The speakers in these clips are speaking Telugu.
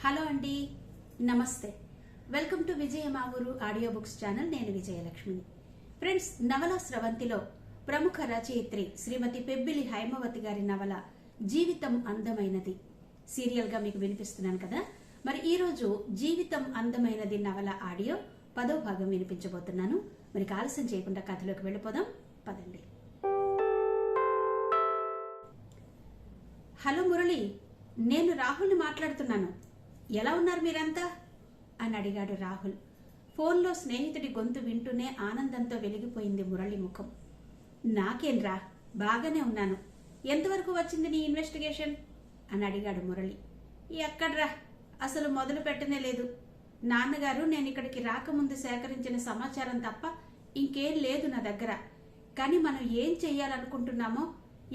హలో అండి, నమస్తే. వెల్కమ్ టు విజయ మా ఊరు ఆడియో బుక్స్ ఛానల్. నేను విజయలక్ష్మిని. ఫ్రెండ్స్, నవల స్రవంతిలో ప్రముఖ రచయిత్రి శ్రీమతి పెబ్బిలి హైమవతి గారి నవల జీవితం అందమైనది సీరియల్ గా మీకు వినిపిస్తున్నాను కదా. మరి ఈ రోజు జీవితం అందమైనది నవల ఆడియో 10వ భాగం వినిపించబోతున్నాను. మరి ఆలస్యం చేయకుండా కథలోకి వెళ్ళిపోదాం, పదండి. హలో మురళి, నేను రాహుల్ని మాట్లాడుతున్నాను. ఎలా ఉన్నారు మీరంతా అని అడిగాడు రాహుల్. ఫోన్లో స్నేహితుడి గొంతు వింటూనే ఆనందంతో వెలిగిపోయింది మురళి ముఖం. నాకేంరా, బాగానే ఉన్నాను. ఎంతవరకు వచ్చింది నీ ఇన్వెస్టిగేషన్ అని అడిగాడు మురళి. ఎక్కడ్రా, అసలు మొదలు పెట్టనే లేదు. నాన్నగారు నేను ఇక్కడికి రాకముందు సేకరించిన సమాచారం తప్ప ఇంకేం లేదు నా దగ్గర. కానీ మనం ఏం చెయ్యాలనుకుంటున్నామో,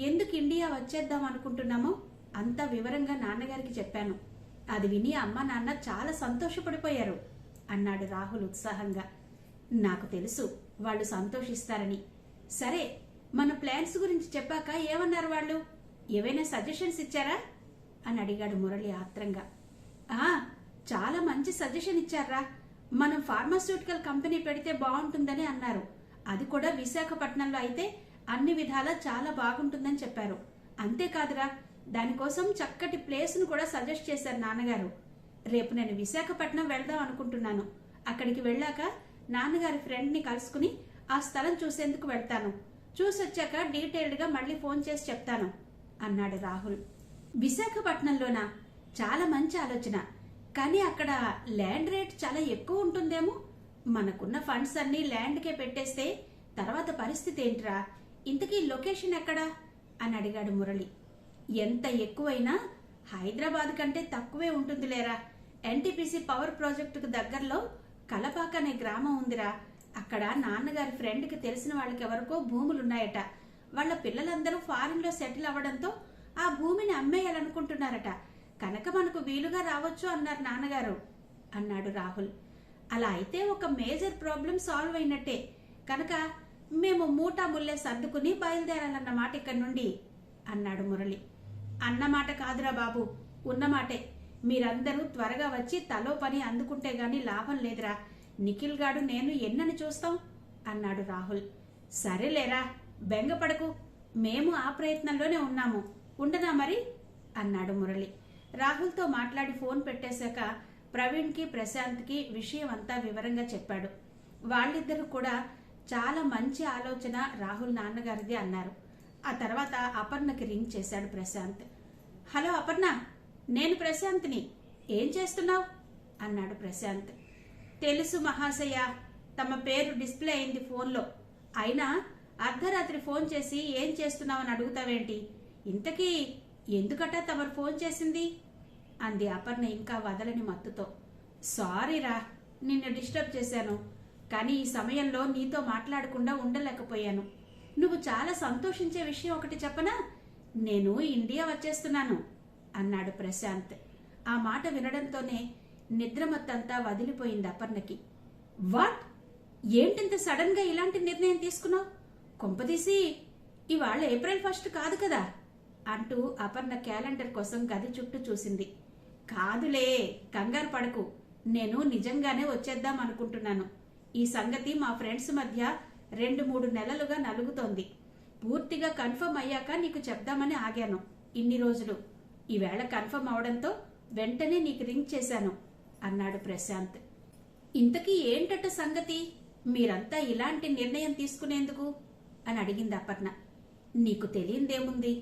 ఎందుకు ఇండియా వచ్చేద్దాం అనుకుంటున్నామో అంతా వివరంగా నాన్నగారికి చెప్పాను. అది విని అమ్మ నాన్న చాలా సంతోషపడిపోయారు అన్నాడు రాహుల్ ఉత్సాహంగా. నాకు తెలుసు వాళ్ళు సంతోషిస్తారని. సరే, మన ప్లాన్స్ గురించి చెప్పాక ఏమన్నారు వాళ్ళు? ఏవైనా సజెషన్స్ ఇచ్చారా అని అడిగాడు మురళి ఆత్రంగా. చాలా మంచి సజెషన్ ఇచ్చారా. మనం ఫార్మాస్యూటికల్ కంపెనీ పెడితే బాగుంటుందని అన్నారు. అది కూడా విశాఖపట్నంలో అయితే అన్ని విధాలా చాలా బాగుంటుందని చెప్పారు. అంతేకాదురా, దానికోసం చక్కటి ప్లేస్ ను కూడా సజెస్ట్ చేశారు నాన్నగారు. రేపు నేను విశాఖపట్నం వెళ్దాం అనుకుంటున్నాను. అక్కడికి వెళ్ళాక నాన్నగారి ఫ్రెండ్ ని కలుసుకుని ఆ స్థలం చూసేందుకు వెళ్తాను. చూసొచ్చాక డీటెయిల్డ్ గా మళ్ళీ ఫోన్ చేసి చెప్తాను అన్నాడు రాహుల్. విశాఖపట్నంలోనా? చాలా మంచి ఆలోచన. కానీ అక్కడ ల్యాండ్ రేట్ చాలా ఎక్కువ ఉంటుందేమో. మనకున్న ఫండ్స్ అన్ని ల్యాండ్ కే పెట్టేస్తే తర్వాత పరిస్థితి ఏంట్రా? ఇంతకీ లొకేషన్ ఎక్కడా అని అడిగాడు మురళి. ఎంత ఎక్కువైనా హైదరాబాద్ కంటే తక్కువే ఉంటుందిలేరా. ఎన్టీపీసీ పవర్ ప్రాజెక్టుకు దగ్గరలో కలపాక అనే గ్రామం ఉందిరా. అక్కడ నాన్నగారి ఫ్రెండ్ కి తెలిసిన వాళ్ళకి ఎవరికో భూములున్నాయట. వాళ్ళ పిల్లలందరూ ఫారిన్ లో సెటిల్ అవ్వడంతో ఆ భూమిని అమ్మేయాలనుకుంటున్నారట. కనుక మనకు వీలుగా రావచ్చు అన్నారు నాన్నగారు అన్నాడు రాహుల్. అలా అయితే ఒక మేజర్ ప్రాబ్లం సాల్వ్ అయినట్టే. కనుక మేము మూటా ముల్లే సర్దుకుని బయలుదేరాలన్నమాట ఇక్కడి నుండి అన్నాడు మురళి. అన్నమాట కాదురా బాబు, ఉన్నమాటే. మీరందరూ త్వరగా వచ్చి తలో పని అందుకుంటే గాని లాభం లేదురా. నిఖిల్ గాడు నేను ఎన్నని చూస్తాం అన్నాడు రాహుల్. సరేలేరా, బెంగపడకు. మేము ఆ ప్రయత్నంలోనే ఉన్నాము. ఉండనా మరి అన్నాడు మురళి. రాహుల్తో మాట్లాడి ఫోన్ పెట్టేశాక ప్రవీణ్ కి ప్రశాంత్ కి విషయం అంతా వివరంగా చెప్పాడు. వాళ్ళిద్దరూ కూడా చాలా మంచి ఆలోచన రాహుల్ నాన్నగారిది అన్నారు. ఆ తర్వాత అపర్ణకి రింగ్ చేశాడు ప్రశాంత్. హలో అపర్ణ, నేను ప్రశాంత్ని. ఏం చేస్తున్నావు అన్నాడు ప్రశాంత్. తెలుసు మహాశయ, తమ పేరు డిస్ప్లే అయింది ఫోన్లో. అయినా అర్ధరాత్రి ఫోన్ చేసి ఏం చేస్తున్నావని అడుగుతావేంటి? ఇంతకీ ఎందుకట తమరు ఫోన్ చేసింది అంది అపర్ణ ఇంకా వదలని మత్తుతో. సారీరా, నిన్ను డిస్టర్బ్ చేశాను. కానీ ఈ సమయంలో నీతో మాట్లాడకుండా ఉండలేకపోయాను. నువ్వు చాలా సంతోషించే విషయం ఒకటి చెప్పనా? నేను ఇండియా వచ్చేస్తున్నాను అన్నాడు ప్రశాంత్. ఆ మాట వినడంతోనే నిద్రమత్తంతా వదిలిపోయింది అపర్ణకి. వాట్? ఏంటింత సడన్ గా ఇలాంటి నిర్ణయం తీసుకున్నావు? కొంపదీసి ఇవాళ ఏప్రిల్ 1 కాదు కదా అంటూ అపర్ణ క్యాలెండర్ కోసం గది చుట్టూ చూసింది. కాదులే, కంగారు పడకు. నేను నిజంగానే వచ్చేద్దాం అనుకుంటున్నాను. ఈ సంగతి మా ఫ్రెండ్స్ మధ్య 2-3 నెలలుగా నలుగుతోంది. పూర్తిగా కన్ఫర్మ్ అయ్యాక నీకు చెప్దామని ఆగాను ఇన్ని రోజులు. ఈవేళ కన్ఫర్మ్ అవడంతో వెంటనే నీకు రింగ్ చేశాను అన్నాడు ప్రశాంత్. ఇంతకీ ఏంటట సంగతి? మీరంతా ఇలాంటి నిర్ణయం తీసుకునేందుకు అని అడిగింది అపర్ణ. నీకు తెలియందేముంది?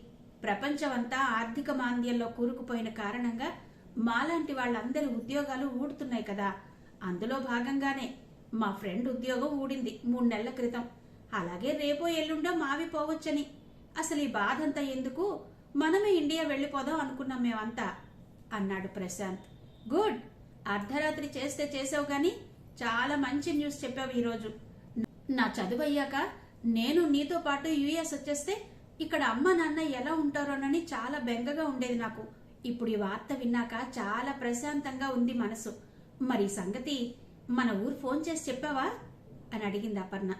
ప్రపంచమంతా ఆర్థిక మాంద్యంలో కూరుకుపోయిన కారణంగా మాలాంటి వాళ్ళందరి ఉద్యోగాలు ఊడుతున్నాయి కదా. అందులో భాగంగానే మా ఫ్రెండ్ ఉద్యోగం ఊడింది 3 నెలల క్రితం. అలాగే రేపో ఎల్లుండో మావి పోవచ్చని. అసలు ఈ బాధంతా ఎందుకు, మనమే ఇండియా వెళ్లిపోదాం అనుకున్నాం మేమంతా అన్నాడు ప్రశాంత్. గుడ్, అర్ధరాత్రి చేస్తే చేసావు గాని చాలా మంచి న్యూస్ చెప్పావు ఈరోజు. నా చదువు అయ్యాక నేను నీతో పాటు యుఎస్ వచ్చేస్తే ఇక్కడ అమ్మ నాన్న ఎలా ఉంటారోనని చాలా బెంగగా ఉండేది నాకు. ఇప్పుడు ఈ వార్త విన్నాక చాలా ప్రశాంతంగా ఉంది మనసు. మరి సంగతి మన ఊరు ఫోన్ చేసి చెప్పావా అని అడిగింది అపర్ణ.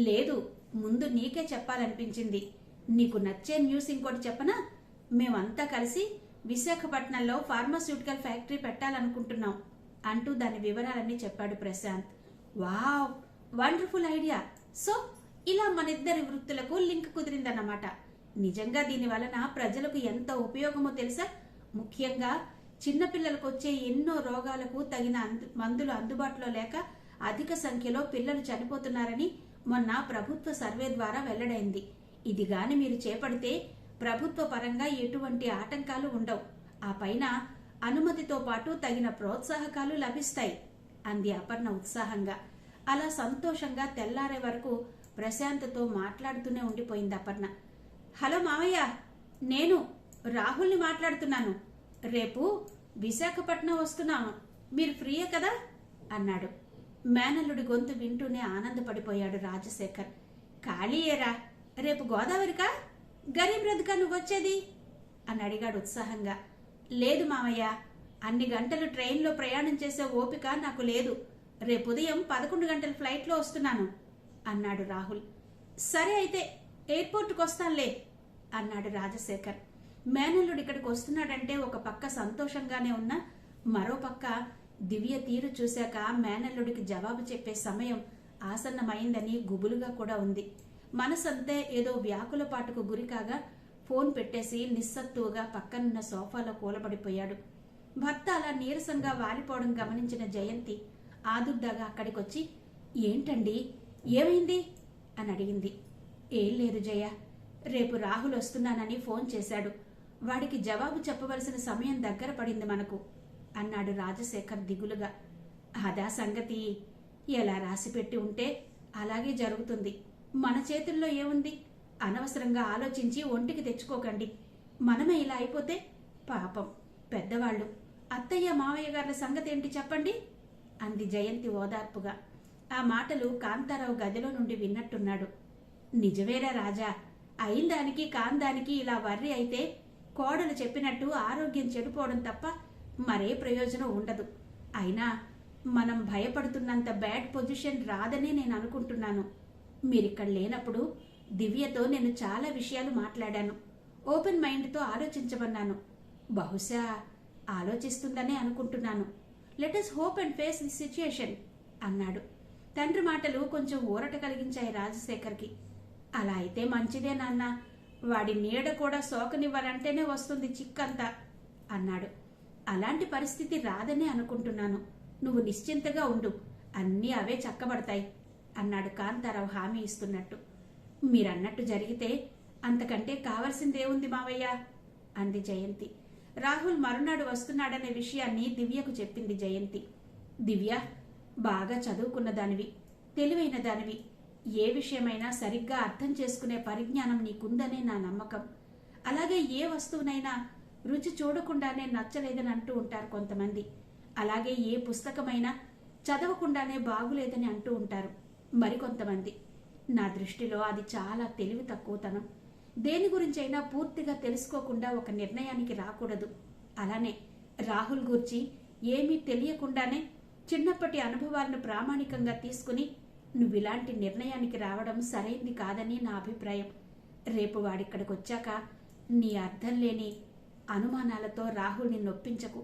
లేదు, ముందు నీకే చెప్పాలనిపించింది. నీకు నచ్చే న్యూస్ ఇంకోటి చెప్పనా? మేమంతా కలిసి విశాఖపట్నంలో ఫార్మాస్యూటికల్ ఫ్యాక్టరీ పెట్టాలనుకుంటున్నాం అంటూ దాని వివరాలన్నీ చెప్పాడు Prashanth. Wow, wonderful idea. So ఇలా మనిద్దరి వృత్తులకు లింక్ కుదిరిందన్నమాట. నిజంగా దీని వలన ప్రజలకు ఎంత ఉపయోగమో తెలుసా? ముఖ్యంగా చిన్నపిల్లలకు వచ్చే ఎన్నో రోగాలకు తగిన మందులు అందుబాటులో లేక అధిక సంఖ్యలో పిల్లలు చనిపోతున్నారని మొన్న ప్రభుత్వ సర్వే ద్వారా వెల్లడైంది. ఇది గాని మీరు చేపడితే ప్రభుత్వ పరంగా ఎటువంటి ఆటంకాలు ఉండవు. ఆ పైన అనుమతితో పాటు తగిన ప్రోత్సాహకాలు లభిస్తాయి అంది అపర్ణ ఉత్సాహంగా. అలా సంతోషంగా తెల్లారే వరకు ప్రశాంత్తో మాట్లాడుతూనే ఉండిపోయింది అపర్ణ. హలో మావయ్య, నేను రాహుల్ని మాట్లాడుతున్నాను. రేపు విశాఖపట్నం వస్తున్నాను, మీరు ఫ్రీయే కదా అన్నాడు. మేనల్లుడి గొంతు వింటూనే ఆనందపడిపోయాడు రాజశేఖర్. ఖాళీయేరా, రేపు గోదావరికా గరీబ్ రథ్కా నువ్వొచ్చేది అని అడిగాడు ఉత్సాహంగా. లేదు మామయ్య, అన్ని గంటలు ట్రైన్లో ప్రయాణం చేసే ఓపిక నాకు లేదు. రేపు ఉదయం 11 గంటల ఫ్లైట్లో వస్తున్నాను అన్నాడు రాహుల్. సరే అయితే ఎయిర్పోర్ట్కి వస్తానులే అన్నాడు రాజశేఖర్. మేనల్లుడు ఇక్కడికి వస్తున్నాడంటే ఒక పక్క సంతోషంగానే ఉన్నా మరో పక్క దివ్య తీరు చూశాక మేనల్లుడికి జవాబు చెప్పే సమయం ఆసన్నమైందని గుబులుగా కూడా ఉంది. మనసంతే ఏదో వ్యాకులపాటుకు గురికాగా ఫోన్ పెట్టేసి నిస్సత్తువుగా పక్కనున్న సోఫాలో కూలబడిపోయాడు. భర్త అలా నీరసంగా వాలిపోవడం గమనించిన జయంతి ఆదుర్దాగా అక్కడికొచ్చి, ఏంటండి, ఏమైంది అని అడిగింది. ఏం లేదు జయ, రేపు రాహుల్ వస్తున్నానని ఫోన్ చేశాడు. వాడికి జవాబు చెప్పవలసిన సమయం దగ్గర పడింది మనకు అన్నాడు రాజశేఖర్ దిగులుగా. అదా సంగతి, ఎలా రాసిపెట్టి ఉంటే అలాగే జరుగుతుంది. మన చేతుల్లో ఏముంది? అనవసరంగా ఆలోచించి ఒంటికి తెచ్చుకోకండి. మనమే ఇలా అయిపోతే పాపం పెద్దవాళ్ళు, అత్తయ్య మావయ్య గారి సంగతి ఏంటి చెప్పండి అంది జయంతి ఓదార్పుగా. ఆ మాటలు కాంతారావు గదిలో నుండి విన్నట్టున్నాడు. నిజమేరా రాజా, అయిందానికి కాందానికి ఇలా వర్రి అయితే కోడలు చెప్పినట్టు ఆరోగ్యం చెడిపోవడం తప్ప మరే ప్రయోజనం ఉండదు. అయినా మనం భయపడుతున్నంత బ్యాడ్ పొజిషన్ రాదనే నేను అనుకుంటున్నాను. మీరిక్కడ లేనప్పుడు దివ్యతో నేను చాలా విషయాలు మాట్లాడాను. ఓపెన్ మైండ్తో ఆలోచించమన్నాను. బహుశా ఆలోచిస్తుందనే అనుకుంటున్నాను. Let us hope and face the situation అన్నాడు. తండ్రి మాటలు కొంచెం ఊరట కలిగించాయి రాజశేఖర్కి. అలా అయితే మంచిదే నాన్న, వాడి నీడ కూడా సోకనివ్వాలంటేనే వస్తుంది చిక్కంతా అన్నాడు. అలాంటి పరిస్థితి రాదనే అనుకుంటున్నాను. నువ్వు నిశ్చింతగా ఉండు, అన్నీ అవే చక్కబడతాయి అన్నాడు కాంతారావు హామీ ఇస్తున్నట్టు. మీరన్నట్టు జరిగితే అంతకంటే కావలసిందేముంది మావయ్య అంది జయంతి. రాహుల్ మరునాడు వస్తున్నాడనే విషయాన్ని దివ్యకు చెప్పింది జయంతి. దివ్య, బాగా చదువుకున్న దానివి, తెలివైన దానివి. ఏ విషయమైనా సరిగ్గా అర్థం చేసుకునే పరిజ్ఞానం నీకుందనే నా నమ్మకం. అలాగే ఏ వస్తువునైనా రుచి చూడకుండానే నచ్చలేదని అంటూ ఉంటారు కొంతమంది. అలాగే ఏ పుస్తకమైనా చదవకుండానే బాగులేదని అంటూ ఉంటారు మరికొంతమంది. నా దృష్టిలో అది చాలా తెలివి తక్కువతనం. దేని గురించైనా పూర్తిగా తెలుసుకోకుండా ఒక నిర్ణయానికి రాకూడదు. అలానే రాహుల్ గురించి ఏమీ తెలియకుండానే చిన్నప్పటి అనుభవాలను ప్రామాణికంగా తీసుకుని నువ్విలాంటి నిర్ణయానికి రావడం సరైంది కాదని నా అభిప్రాయం. రేపు వాడిక్కడికి వచ్చాక నీ అర్థం లేని అనుమానాలతో రాహుల్ని నొప్పించకు.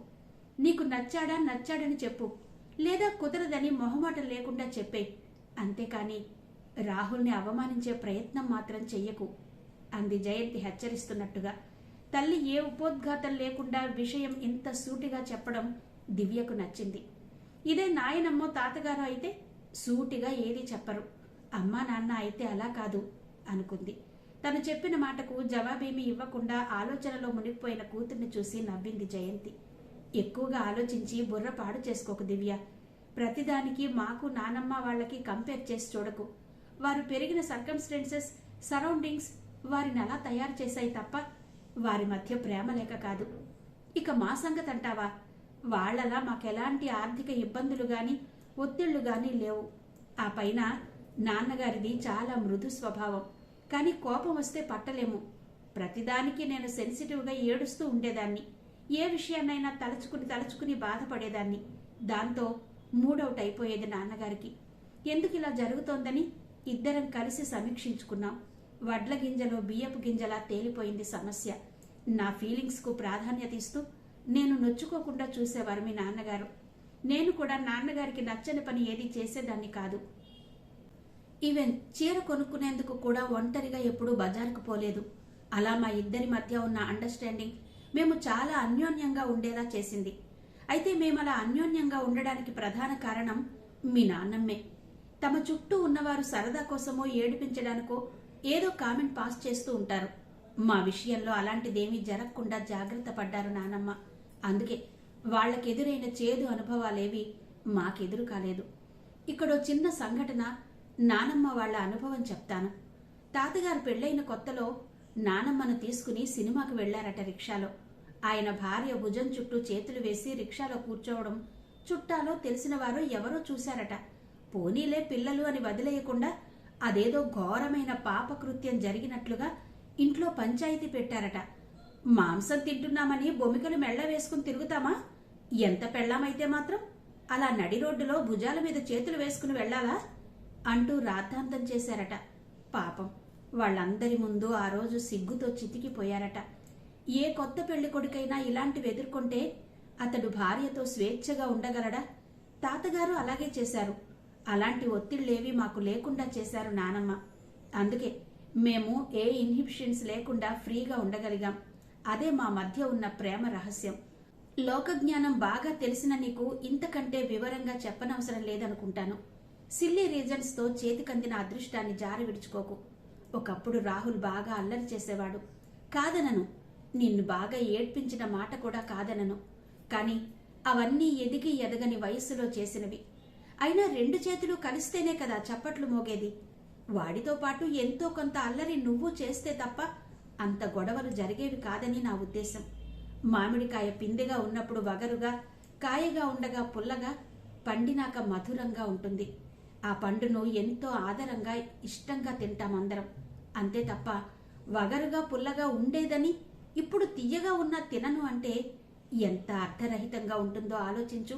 నీకు నచ్చాడని చెప్పు, లేదా కుదరదని మొహమాటం లేకుండా చెప్పే. అంతేకాని రాహుల్ని అవమానించే ప్రయత్నం మాత్రం చెయ్యకు అంది జయంతి హెచ్చరిస్తున్నట్టుగా. తల్లి ఏ ఉపోద్ఘాతం లేకుండా విషయం ఇంత సూటిగా చెప్పడం దివ్యకు నచ్చింది. ఇదే నాయనమ్మో తాతగారు అయితే సూటిగా ఏదీ చెప్పరు. అమ్మా నాన్న అయితే అలా కాదు అనుకుంది. తను చెప్పిన మాటకు జవాబేమీ ఇవ్వకుండా ఆలోచనలో మునిగిపోయిన కూతుర్ని చూసి నవ్వింది జయంతి. ఎక్కువగా ఆలోచించి బుర్ర పాడు చేసుకోకు దివ్య. ప్రతిదానికి మాకు నానమ్మ వాళ్ళకి కంపేర్ చేసి చూడకు. వారు పెరిగిన సర్కమ్స్టెన్సెస్, సరౌండింగ్స్ వారిని అలా తయారు చేశాయి తప్ప వారి మధ్య ప్రేమ లేక కాదు. ఇక మా సంగతి అంటావా? వాళ్లలా మాకెలాంటి ఆర్థిక ఇబ్బందులు గాని ఒత్తిళ్లు గాని లేవు. ఆ పైన నాన్నగారిది చాలా మృదు స్వభావం. కానీ కోపం వస్తే పట్టలేము. ప్రతిదానికి నేను సెన్సిటివ్గా ఏడుస్తూ ఉండేదాన్ని. ఏ విషయాన్నైనా తలుచుకుని బాధపడేదాన్ని. దాంతో మూడౌట్ అయిపోయేది నాన్నగారికి. ఎందుకు ఇలా జరుగుతోందని ఇద్దరం కలిసి సమీక్షించుకున్నాం. వడ్ల గింజలో బియ్యపు గింజలా తేలిపోయింది సమస్య. నా ఫీలింగ్స్కు ప్రాధాన్యత ఇస్తూ నేను నొచ్చుకోకుండా చూసేవారు మీ నాన్నగారు. నేను కూడా నాన్నగారికి నచ్చని పని ఏది చేసేదాన్ని కాదు. ఈవెన్ చీర కొనుక్కునేందుకు కూడా ఒంటరిగా ఎప్పుడూ బజారుకు పోలేదు. అలా మా ఇద్దరి మధ్య ఉన్న అండర్స్టాండింగ్ మేము చాలా అన్యోన్యంగా ఉండేలా చేసింది. అయితే మేమలా అన్యోన్యంగా ఉండడానికి ప్రధాన కారణం మీ నాన్నమ్మే. తమ చుట్టూ ఉన్నవారు సరదా కోసమో ఏడిపించడానికో ఏదో కామెంట్ పాస్ చేస్తూ ఉంటారు. మా విషయంలో అలాంటిదేమీ జరగకుండా జాగ్రత్త పడ్డారు నానమ్మ. అందుకే వాళ్లకెదురైన చేదు అనుభవాలేవి మాకెదురు కాలేదు. ఇక్కడో చిన్న సంఘటన నానమ్మ వాళ్ల అనుభవం చెప్తాను. తాతగారు పెళ్లైన కొత్తలో నానమ్మను తీసుకుని సినిమాకు వెళ్లారట రిక్షాలో. ఆయన భార్య భుజం చుట్టూ చేతులు వేసి రిక్షాలో కూర్చోవడం చుట్టాలో తెలిసినవారో ఎవరో చూశారట. పోనీలే పిల్లలు అని వదిలేయకుండా అదేదో ఘోరమైన పాపకృత్యం జరిగినట్లుగా ఇంట్లో పంచాయతీ పెట్టారట. మాంసం తింటున్నామని బొమికలు మెళ్ళ వేసుకుని తిరుగుతామా? ఎంత పెళ్ళామైతే మాత్రం అలా నడి రోడ్డులో భుజాల మీద చేతులు వేసుకుని వెళ్లాలా అంటూ రాద్ధాంతం చేశారట. పాపం వాళ్ళందరి ముందు ఆ రోజు సిగ్గుతో చితికిపోయారట. ఏ కొత్త పెళ్లి కొడుకైనా ఇలాంటివి ఎదుర్కొంటే అతడు భార్యతో స్వేచ్ఛగా ఉండగలడా? తాతగారు అలాగే చేశారు. అలాంటి ఒత్తిళ్లేవి మాకు లేకుండా చేశారు నానమ్మ. అందుకే మేము ఏ ఇన్హిబిషన్స్ లేకుండా ఫ్రీగా ఉండగలిగాం. అదే మా మధ్య ఉన్న ప్రేమ రహస్యం. లోకజ్ఞానం బాగా తెలిసిన నీకు ఇంతకంటే వివరంగా చెప్పనవసరం లేదనుకుంటాను. సిల్లీ రీజన్స్తో చేతికందిన అదృష్టాన్ని జారి విడుచుకోకు. ఒకప్పుడు రాహుల్ బాగా అల్లరి చేసేవాడు. కాదనను. నిన్ను బాగా ఏడ్పించిన మాట కూడా కాదనను. కాని అవన్నీ ఎదిగి ఎదగని వయస్సులో చేసినవి. అయినా 2 చేతులు కలిస్తేనే కదా చప్పట్లు మోగేది. వాడితో పాటు ఎంతో కొంత అల్లరి నువ్వు చేస్తే తప్ప అంత గొడవలు జరిగేవి కాదని నా ఉద్దేశం. మామిడికాయ పిందెగా ఉన్నప్పుడు వగరుగా, కాయగా ఉండగా పుల్లగా, పండినాక మధురంగా ఉంటుంది. ఆ పండును ఎంతో ఆదరంగా ఇష్టంగా తింటామందరం. అంతే తప్ప వగరుగా పుల్లగా ఉండేదని ఇప్పుడు తియ్యగా ఉన్నా తినను అంటే ఎంత అర్థరహితంగా ఉంటుందో ఆలోచించు.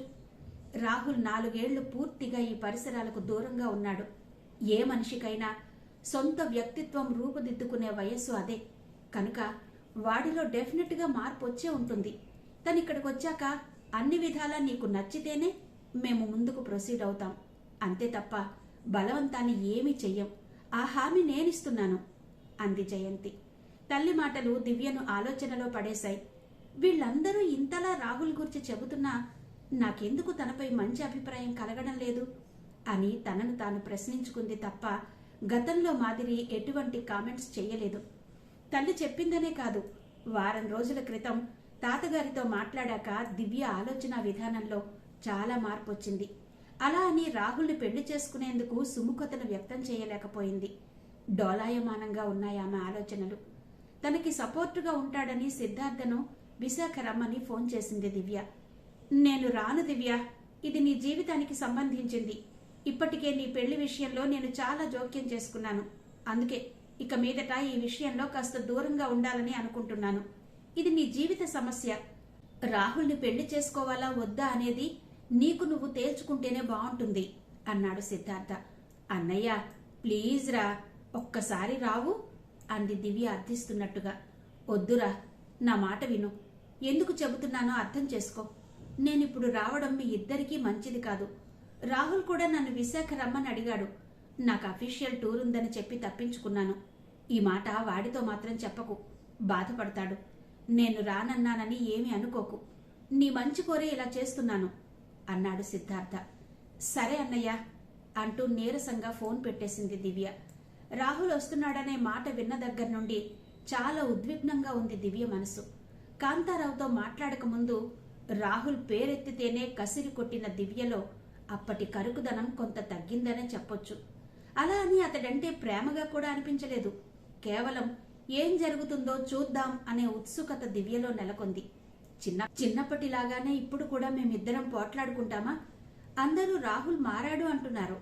రాహుల్ 4 ఏళ్లు పూర్తిగా ఈ పరిసరాలకు దూరంగా ఉన్నాడు. ఏ మనిషికైనా సొంత వ్యక్తిత్వం రూపుదిద్దుకునే వయస్సు అదే. కనుక వాడిలో డెఫినెట్గా మార్పు వచ్చే ఉంటుంది. తనిక్కడికి వచ్చాక అన్ని విధాలా నీకు నచ్చితేనే మేము ముందుకు ప్రొసీడ్ అవుతాం. అంతే తప్ప బలవంతాన్ని ఏమీ చెయ్యం. ఆ హామీ నేనిస్తున్నాను అంది జయంతి. తల్లి మాటలు దివ్యను ఆలోచనలో పడేశాయి. వీళ్ళందరూ ఇంతలా రాహుల్ గురించి చెబుతున్నా నాకెందుకు తనపై మంచి అభిప్రాయం కలగడం లేదు అని తనను తాను ప్రశ్నించుకుంది తప్ప గతంలో మాదిరి ఎటువంటి కామెంట్స్ చెయ్యలేదు. తల్లి చెప్పిందనే కాదు, వారం రోజుల క్రితం తాతగారితో మాట్లాడాక దివ్య ఆలోచన విధానంలో చాలా మార్పు వచ్చింది. అలా అని రాహుల్ని పెళ్లి చేసుకునేందుకు సుముఖతను వ్యక్తం చేయలేకపోయింది. డోలాయమానంగా ఉన్నాయి ఆమె ఆలోచనలు. తనకి సపోర్టుగా ఉంటాడని సిద్ధార్థను విశాఖ రమ్మని ఫోన్ చేసింది దివ్య. నేను రాను దివ్య, ఇది నీ జీవితానికి సంబంధించింది. ఇప్పటికే నీ పెళ్లి విషయంలో నేను చాలా జోక్యం చేసుకున్నాను. అందుకే ఇక మీదట ఈ విషయంలో కాస్త దూరంగా ఉండాలని అనుకుంటున్నాను. ఇది నీ జీవిత సమస్య. రాహుల్ని పెళ్లి చేసుకోవాలా వద్దా అనేది నీకు నువ్వు తేల్చుకుంటేనే బాగుంటుంది అన్నాడు సిద్ధార్థ. అన్నయ్య ప్లీజ్ రా, ఒక్కసారి రావు అంది దివ్య అర్థిస్తున్నట్టుగా. వద్దురా, నా మాట విను. ఎందుకు చెబుతున్నానో అర్థం చేసుకో. నేనిప్పుడు రావడం మీ ఇద్దరికీ మంచిది కాదు. రాహుల్ కూడా నన్ను విశాఖ రమ్మని అడిగాడు. నాకు అఫీషియల్ టూర్ ఉందని చెప్పి తప్పించుకున్నాను. ఈ మాట వాడితో మాత్రం చెప్పకు, బాధపడతాడు. నేను రానన్నానని ఏమీ అనుకోకు. నీ మంచి కోరే ఇలా చేస్తున్నాను అన్నాడు సిద్ధార్థ. సరే అన్నయ్య అంటూ నీరసంగా ఫోన్ పెట్టేసింది దివ్య. రాహుల్ వస్తున్నాడనే మాట విన్న దగ్గర నుండి చాలా ఉద్విగ్నంగా ఉంది దివ్య మనసు. కాంతారావుతో మాట్లాడకముందు రాహుల్ పేరెత్తితేనే కసిరి కొట్టిన దివ్యలో అప్పటి కరుకుదనం కొంత తగ్గిందనే చెప్పొచ్చు. అలా అని అతడంటే ప్రేమగా కూడా అనిపించలేదు. కేవలం ఏం జరుగుతుందో చూద్దాం అనే ఉత్సుకత దివ్యలో నెలకొంది. చిన్నప్పటిలాగానే ఇప్పుడు కూడా మేమిద్దరం పోట్లాడుకుంటామా? అందరూ రాహుల్ మారాడు అంటున్నారు.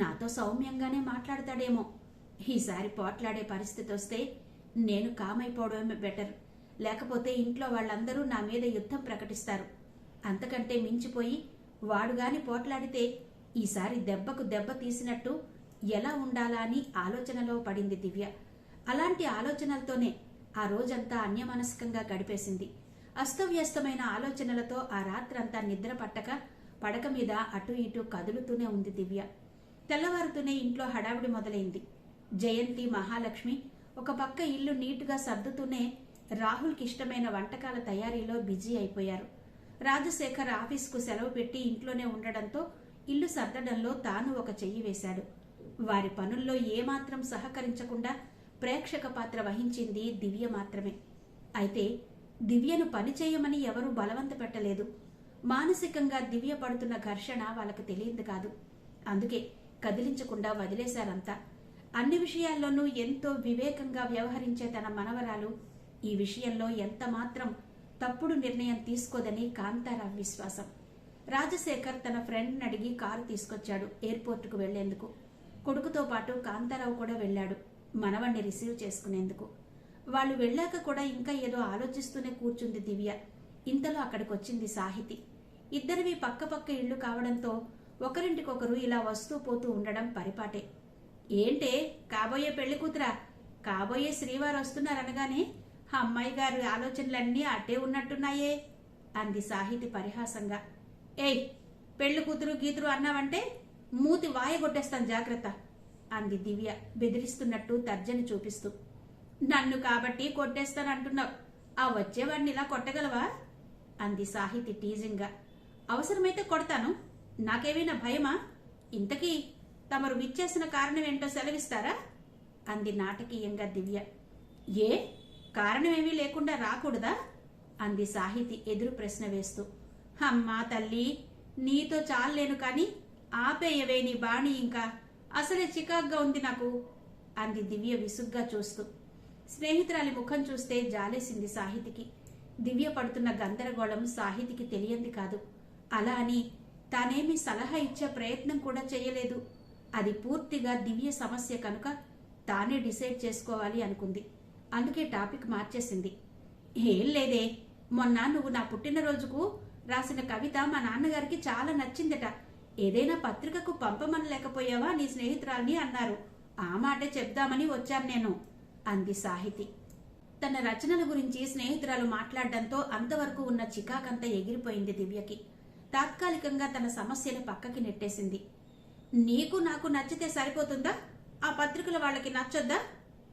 నాతో సౌమ్యంగానే మాట్లాడతాడేమో. ఈసారి పోట్లాడే పరిస్థితి వస్తే నేను కామైపోవడమే బెటర్. లేకపోతే ఇంట్లో వాళ్ళందరూ నా మీద యుద్ధం ప్రకటిస్తారు. అంతకంటే మించిపోయి వాడుగాని పోట్లాడితే ఈసారి దెబ్బకు దెబ్బ తీసినట్టు ఎలా ఉండాలా అని ఆలోచనలో పడింది దివ్య. అలాంటి ఆలోచనలతోనే ఆ రోజంతా అన్యమనస్కంగా గడిపేసింది. అస్తవ్యస్తమైన ఆలోచనలతో ఆ రాత్రంతా నిద్ర పట్టక పడక మీద అటు ఇటు కదులుతూనే ఉంది దివ్య. తెల్లవారుతూనే ఇంట్లో హడావిడి మొదలైంది. జయంతి, మహాలక్ష్మి ఒక పక్క ఇల్లు నీటుగా సర్దుతూనే రాహుల్కి ఇష్టమైన వంటకాల తయారీలో బిజీ అయిపోయారు. రాజశేఖర్ ఆఫీస్కు సెలవు పెట్టి ఇంట్లోనే ఉండడంతో ఇల్లు సర్దడంలో తాను ఒక చెయ్యి వేశాడు. వారి పనుల్లో ఏమాత్రం సహకరించకుండా ప్రేక్షక పాత్ర వహించింది దివ్య మాత్రమే. అయితే దివ్యను పని చేయమని ఎవరూ బలవంత పెట్టలేదు. మానసికంగా దివ్య పడుతున్న ఘర్షణ వాళ్ళకు తెలియదు కాదు. అందుకే కదిలించకుండా వదిలేశారంతా. అన్ని విషయాల్లోనూ ఎంతో వివేకంగా వ్యవహరించే తన మనవరాలు ఈ విషయంలో ఎంత మాత్రం తప్పుడు నిర్ణయం తీసుకోదని కాంతారావు విశ్వాసం. రాజశేఖర్ తన ఫ్రెండ్ని అడిగి కారు తీసుకొచ్చాడు ఎయిర్పోర్టుకు వెళ్లేందుకు. కొడుకుతో పాటు కాంతారావు కూడా వెళ్ళాడు మనవణ్ణి రిసీవ్ చేసుకునేందుకు. వాళ్ళు వెళ్ళాక కూడా ఇంకా ఏదో ఆలోచిస్తూనే కూర్చుంది దివ్య. ఇంతలో అక్కడికొచ్చింది సాహితి. ఇద్దరివి పక్క ఇళ్లు కావడంతో ఒకరింటికొకరు ఇలా వస్తూ పోతూ ఉండడం పరిపాటే. ఏంటే, కాబోయే పెళ్లి కూతురా, కాబోయే శ్రీవారు వస్తున్నారనగానే అమ్మాయి గారి ఆలోచనలన్నీ అట్టే ఉన్నట్టున్నాయే అంది సాహితి పరిహాసంగా. ఏయ్, పెళ్లి కూతురు గీతురు అన్నావంటే మూతి వాయగొట్టేస్తాను జాగ్రత్త అంది దివ్య బెదిరిస్తున్నట్టు తర్జని చూపిస్తూ. నన్ను కాబట్టి కొట్టేస్తానంటున్నావు, ఆ వచ్చేవాడిని ఇలా కొట్టగలవా అంది సాహితి టీజింగ్గా. అవసరమైతే కొడతాను, నాకేమైనా భయమా? ఇంతకీ తమరు విచ్చేసిన కారణం ఏంటో సెలవిస్తారా అంది నాటకీయంగా దివ్య. ఏ కారణమేమీ లేకుండా రాకూడదా అంది సాహితి ఎదురు ప్రశ్న వేస్తూ. అమ్మా తల్లి, నీతో చాలేను కాని ఆపేయవే నీ బాణి, ఇంకా అసలే చికాగ్గా ఉంది నాకు అంది దివ్య విసుగ్గా చూస్తూ. స్నేహితురాలి ముఖం చూస్తే జాలేసింది సాహితికి. దివ్య పడుతున్న గందరగోళం సాహితికి తెలియంది కాదు. అలా అని తానేమీ సలహా ఇచ్చే ప్రయత్నం కూడా చేయలేదు. అది పూర్తిగా దివ్య సమస్య కనుక తానే డిసైడ్ చేసుకోవాలి అనుకుంది. అందుకే టాపిక్ మార్చేసింది. ఏం లేదే, మొన్న నువ్వు నా పుట్టినరోజుకు రాసిన కవిత మా నాన్నగారికి చాలా నచ్చిందట. ఏదైనా పత్రికకు పంపమనలేకపోయావా నీ స్నేహితురాల్ని అన్నారు. ఆ మాటే చెప్దామని వచ్చాను నేను అంది సాహితి. తన రచనల గురించి స్నేహితురాలు మాట్లాడడంతో అంతవరకు ఉన్న చికాకంతా ఎగిరిపోయింది దివ్యకి. తాత్కాలికంగా తన సమస్యను పక్కకి నెట్టేసింది. నీకు నాకు నచ్చితే సరిపోతుందా? ఆ పత్రికల వాళ్ళకి నచ్చొద్దా?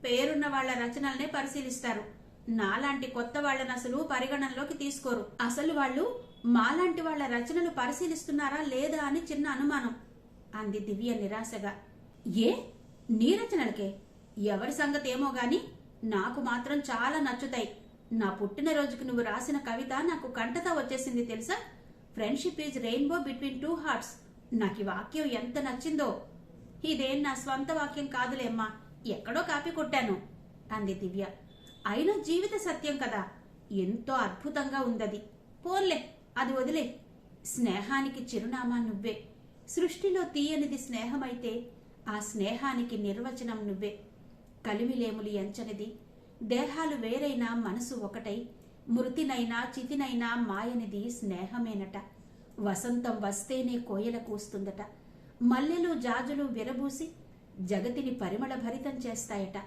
పేరున్న వాళ్ల రచనల్నే పరిశీలిస్తారు. నాలాంటి కొత్త వాళ్లను అసలు పరిగణనలోకి తీసుకోరు. అసలు వాళ్ళు మాలాంటి వాళ్ల రచనలు పరిశీలిస్తున్నారా లేదా అని చిన్న అనుమానం అంది దివ్య నిరాశగా. ఏ, నీ రచనలకే? ఎవరి సంగతి ఏమో గాని నాకు మాత్రం చాలా నచ్చుతాయి. నా పుట్టినరోజుకి నువ్వు రాసిన కవిత నాకు కంటతా వచ్చేసింది తెలుసా. Friendship is rainbow between two hearts. నాకు ఈ వాక్యం ఎంత నచ్చిందో. ఇదేం నా స్వంత వాక్యం కాదులేమ్మా, ఎక్కడో కాపీ కొట్టాను అంది దివ్య. అయినా జీవిత సత్యం కదా, ఎంతో అద్భుతంగా ఉందది. పోన్లే, అది వదిలే. స్నేహానికి చిరునామా నువ్వే. సృష్టిలో తీయనిది స్నేహమైతే ఆ స్నేహానికి నిర్వచనం నువ్వే. కలిమిలేములు ఎంచనిది, దేహాలు వేరైనా మనసు ఒకటై మృతినైనా చితినైనా మాయనిది స్నేహమేనట. వసంతం వస్తేనే కోయల కూస్తుందట. మల్లెలు జాజులు విరబూసి జగతిని పరిమళ భరితం చేస్తాయట.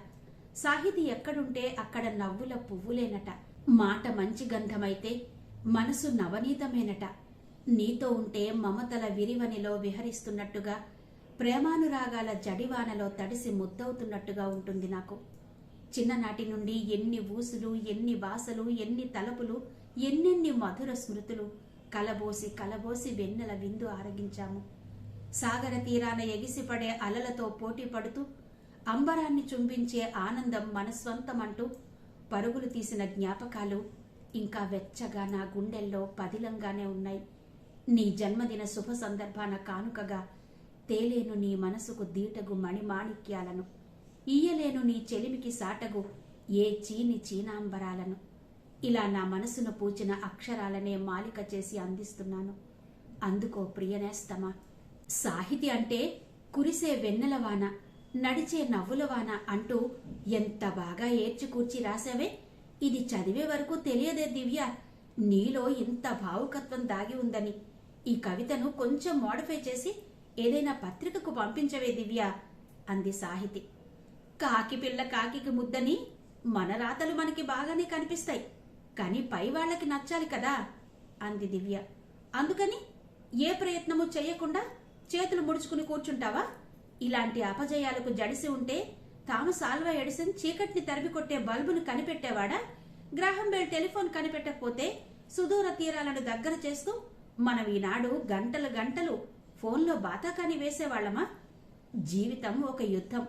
సాహితీ ఎక్కడుంటే అక్కడ నవ్వుల పువ్వులేనట. మాట మంచి గంధమైతే మనసు నవనీతమేనట. నీతో ఉంటే మమతల విరివనిలో విహరిస్తున్నట్టుగా, ప్రేమానురాగాల జడివానలో తడిసి ముద్దవుతున్నట్టుగా ఉంటుంది నాకు. చిన్ననాటి నుండి ఎన్ని ఊసులు, ఎన్ని బాసలు, ఎన్ని తలపులు, ఎన్నెన్ని మధుర స్మృతులు కలబోసి కలబోసి వెన్నెల విందు ఆరగించాము. సాగర తీరాన ఎగిసిపడే అలలతో పోటీ పడుతూ అంబరాన్ని చుంబించే ఆనందం మన స్వంతమంటూ పరుగులు తీసిన జ్ఞాపకాలు ఇంకా వెచ్చగా నా గుండెల్లో పదిలంగానే ఉన్నాయి. నీ జన్మదిన శుభ సందర్భాన కానుకగా తేలేను నీ మనసుకు దీటగు మణిమాణిక్యాలను, ఈయలేను నీ చెలిమికి సాటగు ఏ చీని చీనాంబరాలను. ఇలా నా మనసును పూచిన అక్షరాలనే మాలిక చేసి అందిస్తున్నాను. అందుకో ప్రియనేస్తమా. సాహితి అంటే కురిసే వెన్నెలవాన, నడిచే నవ్వులవాన అంటూ ఎంత బాగా ఏర్చికూర్చి రాశావే. ఇది చదివే వరకు తెలియదే దివ్య, నీలో ఇంత భావుకత్వం దాగి ఉందని. ఈ కవితను కొంచెం మోడిఫై చేసి ఏదైనా పత్రికకు పంపించవే దివ్య అంది సాహితి. కాకి పిల్ల కాకికి ముద్దని మన రాతలు మనకి బాగానే కనిపిస్తాయి, కానీ పై వాళ్ళకి నచ్చాలి కదా అంది దివ్య. అందుకని ఏ ప్రయత్నము చెయ్యకుండా చేతులు ముడుచుకుని కూర్చుంటావా? ఇలాంటి అపజయాలకు జడిసి ఉంటే థామస్ ఆల్వా ఎడిసన్ చీకటిని తరిమి కొట్టే బల్బును కనిపెట్టేవాడా? గ్రాహం బెల్ టెలిఫోన్ కనిపెట్టకపోతే సుదూర తీరాలను దగ్గర చేస్తూ మనం ఈనాడు గంటలు గంటలు ఫోన్లో బాతాకాని వేసేవాళ్లమా? జీవితం ఒక యుద్ధం,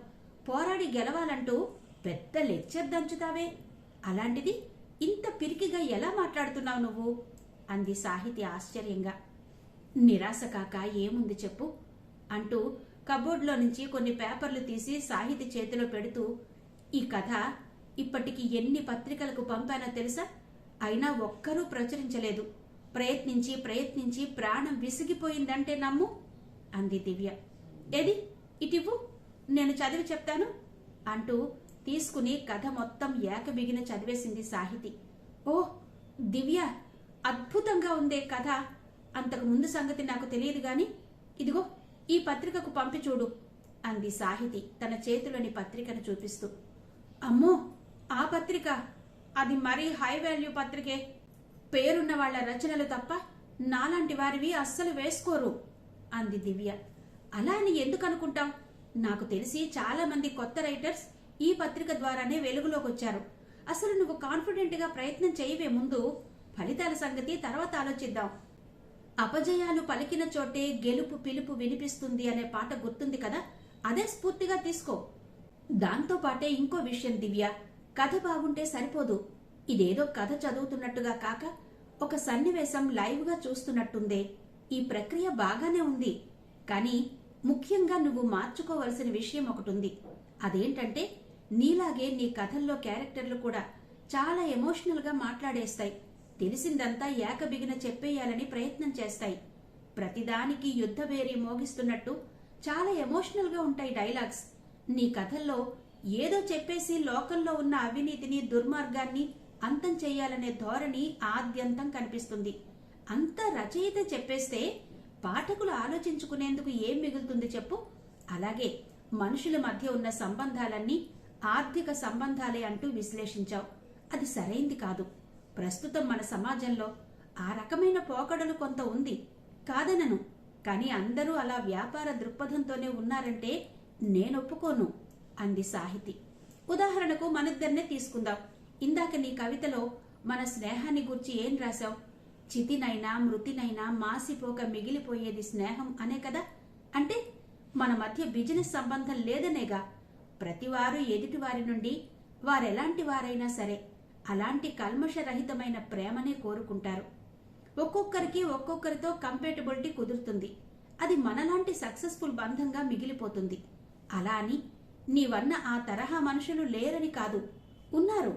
పోరాడి గెలవాలంటూ పెద్ద లెక్చర్ దంచుతావే. అలాంటిది ఇంత పిరికిగా ఎలా మాట్లాడుతున్నావు నువ్వు అంది సాహితి ఆశ్చర్యంగా. నిరాశ కాక ఏముంది చెప్పు అంటూ కబోర్డ్లో నుంచి కొన్ని పేపర్లు తీసి సాహితి చేతిలో పెడుతూ, ఈ కథ ఇప్పటికి ఎన్ని పత్రికలకు పంపానో తెలుసా? అయినా ఒక్కరూ ప్రచురించలేదు. ప్రయత్నించి ప్రయత్నించి ప్రాణం విసిగిపోయిందంటే నమ్ము అంది దివ్య. ఏది ఇటివ్వు, నేను చదివి చెప్తాను అంటూ తీసుకుని కథ మొత్తం ఏకబిగిన చదివేసింది సాహితి. ఓ దివ్య, అద్భుతంగా ఉందే కథ. అంతకు ముందు సంగతి నాకు తెలియదు గాని ఇదిగో ఈ పత్రికకు పంపి చూడు అంది సాహితి తన చేతిలోని పత్రికను చూపిస్తూ. అమ్మో, ఆ పత్రిక? అది మరీ హై వాల్యూ పత్రికే. పేరున్న వాళ్ల రచనలు తప్ప నాలాంటి వారివి అస్సలు వేసుకోరు అంది దివ్య. అలా అని ఎందుకు అనుకుంటాం? నాకు తెలిసి చాలా మంది కొత్త రైటర్స్ ఈ పత్రిక ద్వారానే వెలుగులోకి వచ్చారు. అసలు నువ్వు కాన్ఫిడెంట్ గా ప్రయత్నం చేయవే ముందు, ఫలితాల సంగతి తర్వాత ఆలోచిద్దాం. అపజయాలు పలికిన చోటే గెలుపు పిలుపు వినిపిస్తుంది అనే పాట గుర్తుంది కదా, అదే స్ఫూర్తిగా తీసుకో. దాంతో పాటే ఇంకో విషయం దివ్య, కథ బాగుంటే సరిపోదు. ఇదేదో కథ చదువుతున్నట్టుగా కాక ఒక సన్నివేశం లైవ్ గా చూస్తున్నట్టుందే. ఈ ప్రక్రియ బాగానే ఉంది, కానీ ముఖ్యంగా నువ్వు మార్చుకోవలసిన విషయం ఒకటుంది. అదేంటంటే నీలాగే నీ కథల్లో క్యారెక్టర్లు కూడా చాలా ఎమోషనల్ గా మాట్లాడేస్తాయి. తెలిసిందంతా ఏకబిగిన చెప్పేయాలని ప్రయత్నం చేస్తాయి. ప్రతిదానికి యుద్ధవేరి మోగిస్తున్నట్టు చాలా ఎమోషనల్ గా ఉంటాయి డైలాగ్స్. నీ కథల్లో ఏదో చెప్పేసి లోకంలో ఉన్న అవినీతిని దుర్మార్గాన్ని అంతం చెయ్యాలనే ధోరణి ఆద్యంతం కనిపిస్తుంది. అంతా రచయిత చెప్పేస్తే పాఠకులు ఆలోచించుకునేందుకు ఏం మిగులుతుంది చెప్పు? అలాగే మనుషుల మధ్య ఉన్న సంబంధాలన్నీ ఆర్థిక సంబంధాలే అంటూ విశ్లేషించావు. అది సరైంది కాదు. ప్రస్తుతం మన సమాజంలో ఆ రకమైన పోకడలు కొంత ఉంది, కాదనను. కానీ అందరూ అలా వ్యాపార దృక్పథంతోనే ఉన్నారంటే నేనొప్పుకోను అంది సాహితి. ఉదాహరణకు మనిద్దరినే తీసుకుందాం. ఇందాక నీ కవితలో మన స్నేహాన్ని గురించి ఏం రాశావు? చితినైనా మృతినైనా మాసిపోక మిగిలిపోయేది స్నేహం అనే కదా. అంటే మన మధ్య బిజినెస్ సంబంధం లేదనేగా. ప్రతివారు ఎదుటివారి నుండి వారెలాంటి వారైనా సరే అలాంటి కల్మషరహితమైన ప్రేమనే కోరుకుంటారు. ఒక్కొక్కరికి ఒక్కొక్కరితో కంపేటబిలిటీ కుదురుతుంది. అది మనలాంటి సక్సెస్ఫుల్ బంధంగా మిగిలిపోతుంది. అలా అని నీవన్న ఆ తరహా మనుషులు లేరని కాదు, ఉన్నారు,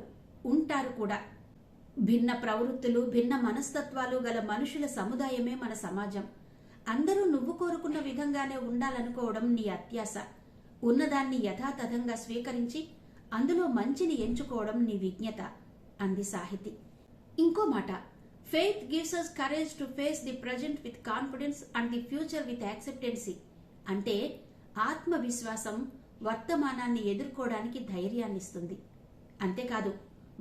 ఉంటారు కూడా. భిన్న ప్రవృత్తులు భిన్న మనస్తత్వాలు గల మనుషుల సముదాయమే మన సమాజం. అందరూ నువ్వు కోరుకున్న విధంగానే ఉండాలనుకోవడం నీ అత్యాశ. ఉన్నదాన్ని యథాతథంగా స్వీకరించి అందులో మంచిని ఎంచుకోవడం నీ విజ్ఞత అంది సాహితి. ఇంకో మాట, faith gives us courage to face the present with confidence and the future with acceptancy. అంటే ఆత్మవిశ్వాసం వర్తమానాన్ని ఎదుర్కోవడానికి ధైర్యాన్నిస్తుంది. అంతేకాదు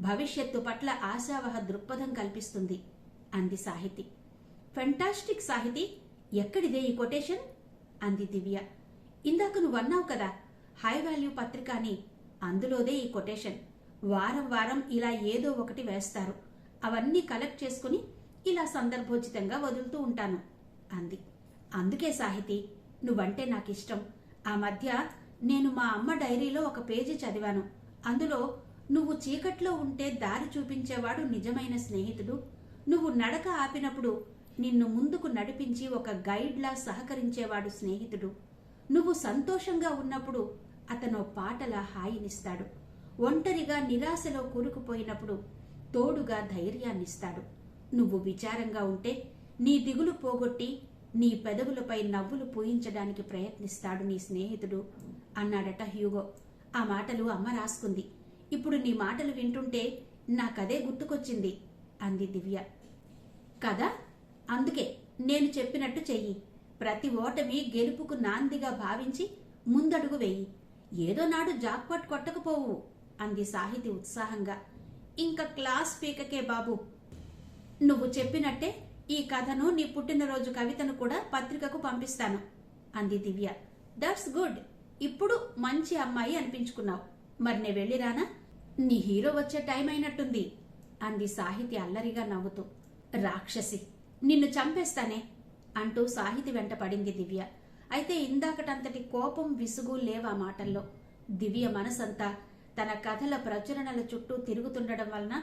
భవిష్యత్తు పట్ల ఆశావహ దృక్పథం కల్పిస్తుంది అంది సాహితి. ఫెంటాస్టిక్ సాహితి, ఎక్కడిదే ఈ కొటేషన్ అంది దివ్య. ఇందాక నువ్వన్నావు కదా హై వాల్యూ పత్రిక అని, అందులోదే ఈ కొటేషన్. వారం వారం ఇలా ఏదో ఒకటి వేస్తారు. అవన్నీ కలెక్ట్ చేసుకుని ఇలా సందర్భోచితంగా వదులుతూ ఉంటాను అంది. అందుకే సాహితి, నువ్వంటే నాకిష్టం. ఆ మధ్య నేను మా అమ్మ డైరీలో ఒక పేజీ చదివాను. అందులో నువ్వు చీకట్లో ఉంటే దారి చూపించేవాడు నిజమైన స్నేహితుడు, నువ్వు నడక ఆపినప్పుడు నిన్ను ముందుకు నడిపించి ఒక గైడ్లా సహకరించేవాడు స్నేహితుడు, నువ్వు సంతోషంగా ఉన్నప్పుడు అతను పాటలా హాయినిస్తాడు, ఒంటరిగా నిరాశలో కూరుకుపోయినప్పుడు తోడుగా ధైర్యాన్నిస్తాడు, నువ్వు విచారంగా ఉంటే నీ దిగులు పోగొట్టి నీ పెదవులపై నవ్వులు పూయించడానికి ప్రయత్నిస్తాడు నీ స్నేహితుడు అన్నాడట హ్యూగో. ఆ మాటలు అమ్మ రాసుకుంది. ఇప్పుడు నీ మాటలు వింటుంటే నాకదే గుర్తుకొచ్చింది అంది దివ్య. కదా, అందుకే నేను చెప్పినట్టు చెయ్యి. ప్రతి ఓటమి గెలుపుకు నాందిగా భావించి ముందడుగు వెయ్యి. ఏదో నాడు జాక్పాట్ కొట్టకపోవు, అంది సాహితి ఉత్సాహంగా. ఇంక క్లాస్ పీకకే బాబు. నువ్వు చెప్పినట్టే ఈ కథను నీ పుట్టినరోజు కవితను కూడా పత్రికకు పంపిస్తాను అంది దివ్య. That's good. ఇప్పుడు మంచి అమ్మాయి అనిపించుకున్నావు. మరి నే వెళ్ళిరానా? నీ హీరో వచ్చే టైం అయినట్టుంది అంది సాహితి అల్లరిగా నవ్వుతూ. రాక్షసి, నిన్ను చంపేస్తానే అంటూ సాహితి వెంట పడింది దివ్య. అయితే ఇందాకటంతటి కోపం విసుగు లేవా మాటల్లో. దివ్య మనసంతా తన కథల ప్రచురణల చుట్టూ తిరుగుతుండడం వలన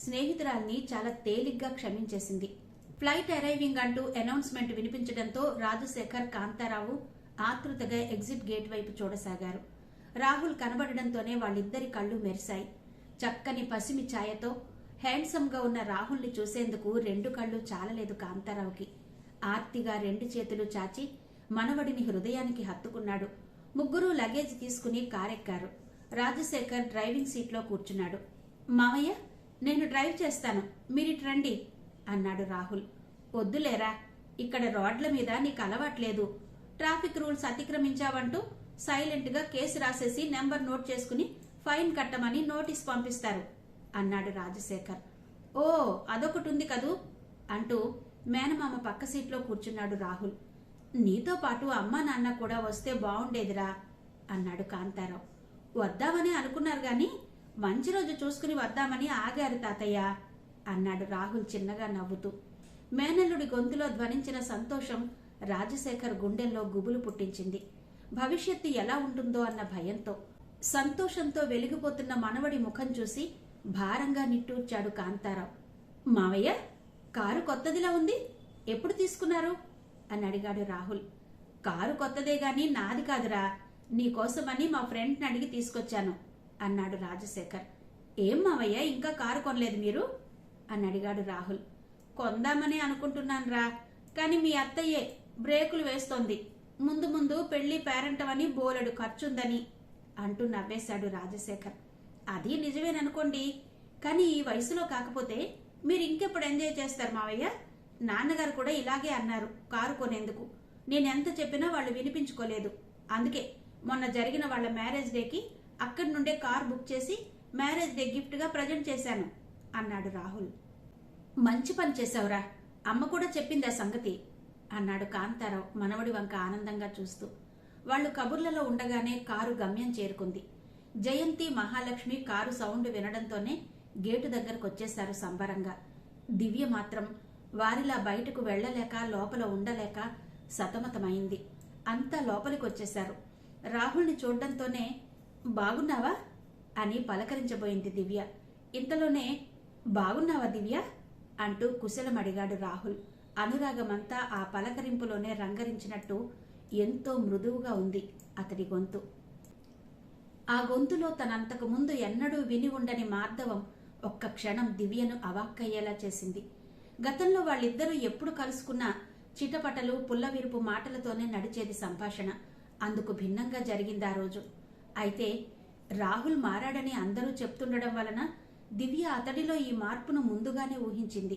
స్నేహితురాల్ని చాలా తేలిగ్గా క్షమించేసింది. ఫ్లైట్ అరైవింగ్ అంటూ అనౌన్స్మెంట్ వినిపించడంతో రాజశేఖర్, కాంతారావు ఆతృతగా ఎగ్జిట్ గేట్ వైపు చూడసాగారు. రాహుల్ కనబడడంతోనే వాళ్ళిద్దరి కళ్ళు మెరిశాయి. చక్కని పసిమి ఛాయతో హ్యాండ్సమ్గా ఉన్న రాహుల్ని చూసేందుకు రెండు కళ్ళు చాలలేదు కాంతారావుకి. ఆర్తిగా రెండు చేతులు చాచి మనవడిని హృదయానికి హత్తుకున్నాడు. ముగ్గురూ లగేజ్ తీసుకుని కారెక్కారు. రాజశేఖర్ డ్రైవింగ్ సీట్లో కూర్చున్నాడు. మామయ్య, నేను డ్రైవ్ చేస్తాను, మీరిటు రండి అన్నాడు రాహుల్. వద్దులేరా, ఇక్కడ రోడ్ల మీద నీకు అలవాట్లేదు. ట్రాఫిక్ రూల్స్ అతిక్రమించావంటూ సైలెంట్గా కేసు రాసేసి నెంబర్ నోట్ చేసుకుని ఫైన్ కట్టమని నోటీస్ పంపిస్తారు అన్నాడు రాజశేఖర్. ఓ, అదొకటి ఉంది కదూ అంటూ మేనమామ పక్క సీట్లో కూర్చున్నాడు రాహుల్. నీతో పాటు అమ్మా నాన్న కూడా వస్తే బావుండేదిరా అన్నాడు కాంతారావు. వద్దామని అనుకున్నారు గాని మంచి రోజు చూసుకుని వద్దామని ఆగారు తాతయ్య అన్నాడు రాహుల్ చిన్నగా నవ్వుతూ. మేనల్లుడి గొంతులో ధ్వనించిన సంతోషం రాజశేఖర్ గుండెల్లో గుబులు పుట్టించింది. భవిష్యత్తు ఎలా ఉంటుందో అన్న భయంతో. సంతోషంతో వెలిగిపోతున్న మనవడి ముఖం చూసి భారంగా నిట్టూర్చాడు కాంతారావు. మావయ్య, కారు కొత్తదిలా ఉంది, ఎప్పుడు తీసుకున్నారు అని అడిగాడు రాహుల్. కారు కొత్తదే గాని నాది కాదురా, నీకోసమని మా ఫ్రెండ్ని అడిగి తీసుకొచ్చాను అన్నాడు రాజశేఖర్. ఏం మావయ్య, ఇంకా కారు కొనలేదు మీరు అని అడిగాడు రాహుల్. కొందామని అనుకుంటున్నానురా, కాని మీ అత్తయ్యే బ్రేకులు వేస్తోంది. ముందు ముందు పెళ్లి పేరంటమని బోలెడు ఖర్చుందని అంటూ నవ్వేశాడు రాజశేఖర్. అది నిజమేననుకోండి, కానీ ఈ వయసులో కాకపోతే మీరు ఇంకెప్పుడు ఎంజాయ్ చేస్తారు మావయ్య? నాన్నగారు కూడా ఇలాగే అన్నారు కారు కొనేందుకు. నేనెంత చెప్పినా వాళ్ళు వినిపించుకోలేదు. అందుకే మొన్న జరిగిన వాళ్ళ మ్యారేజ్ డేకి అక్కడి నుండే కార్ బుక్ చేసి మ్యారేజ్ డే గిఫ్ట్గా ప్రజెంట్ చేశాను అన్నాడు రాహుల్. మంచి పని చేశావురా, అమ్మ కూడా చెప్పిందా సంగతి అన్నాడు కాంతారావు మనవడి వంక ఆనందంగా చూస్తూ. వాళ్లు కబుర్లలో ఉండగానే కారు గమ్యం చేరుకుంది. జయంతి, మహాలక్ష్మి కారు సౌండ్ వినడంతోనే గేటు దగ్గరకొచ్చేశారు సంబరంగా. దివ్య మాత్రం వారిలా బయటకు వెళ్లలేక లోపల ఉండలేక సతమతమైంది. అంతా లోపలికొచ్చేశారు. రాహుల్ని చూడ్డంతోనే బాగున్నావా అని పలకరించబోయింది దివ్య. ఇంతలోనే బాగున్నావా దివ్య అంటూ కుశలమడిగాడు రాహుల్. అనురాగమంతా ఆ పలకరింపులోనే రంగరించినట్టు ఎంతో మృదువుగా ఉంది అతడి గొంతు. ఆ గొంతులో తనంతకు ముందు ఎన్నడూ విని ఉండని మార్దవం ఒక్క క్షణం దివ్యను అవాక్కయ్యేలా చేసింది. గతంలో వాళ్ళిద్దరూ ఎప్పుడు కలుసుకున్నా చిటపటలు, పుల్లవిరుపు మాటలతోనే నడిచేది సంభాషణ. అందుకు భిన్నంగా జరిగిందా రోజు. అయితే రాహుల్ మారాడని అందరూ చెప్తుండడం వలన దివ్య అతడిలో ఈ మార్పును ముందుగానే ఊహించింది.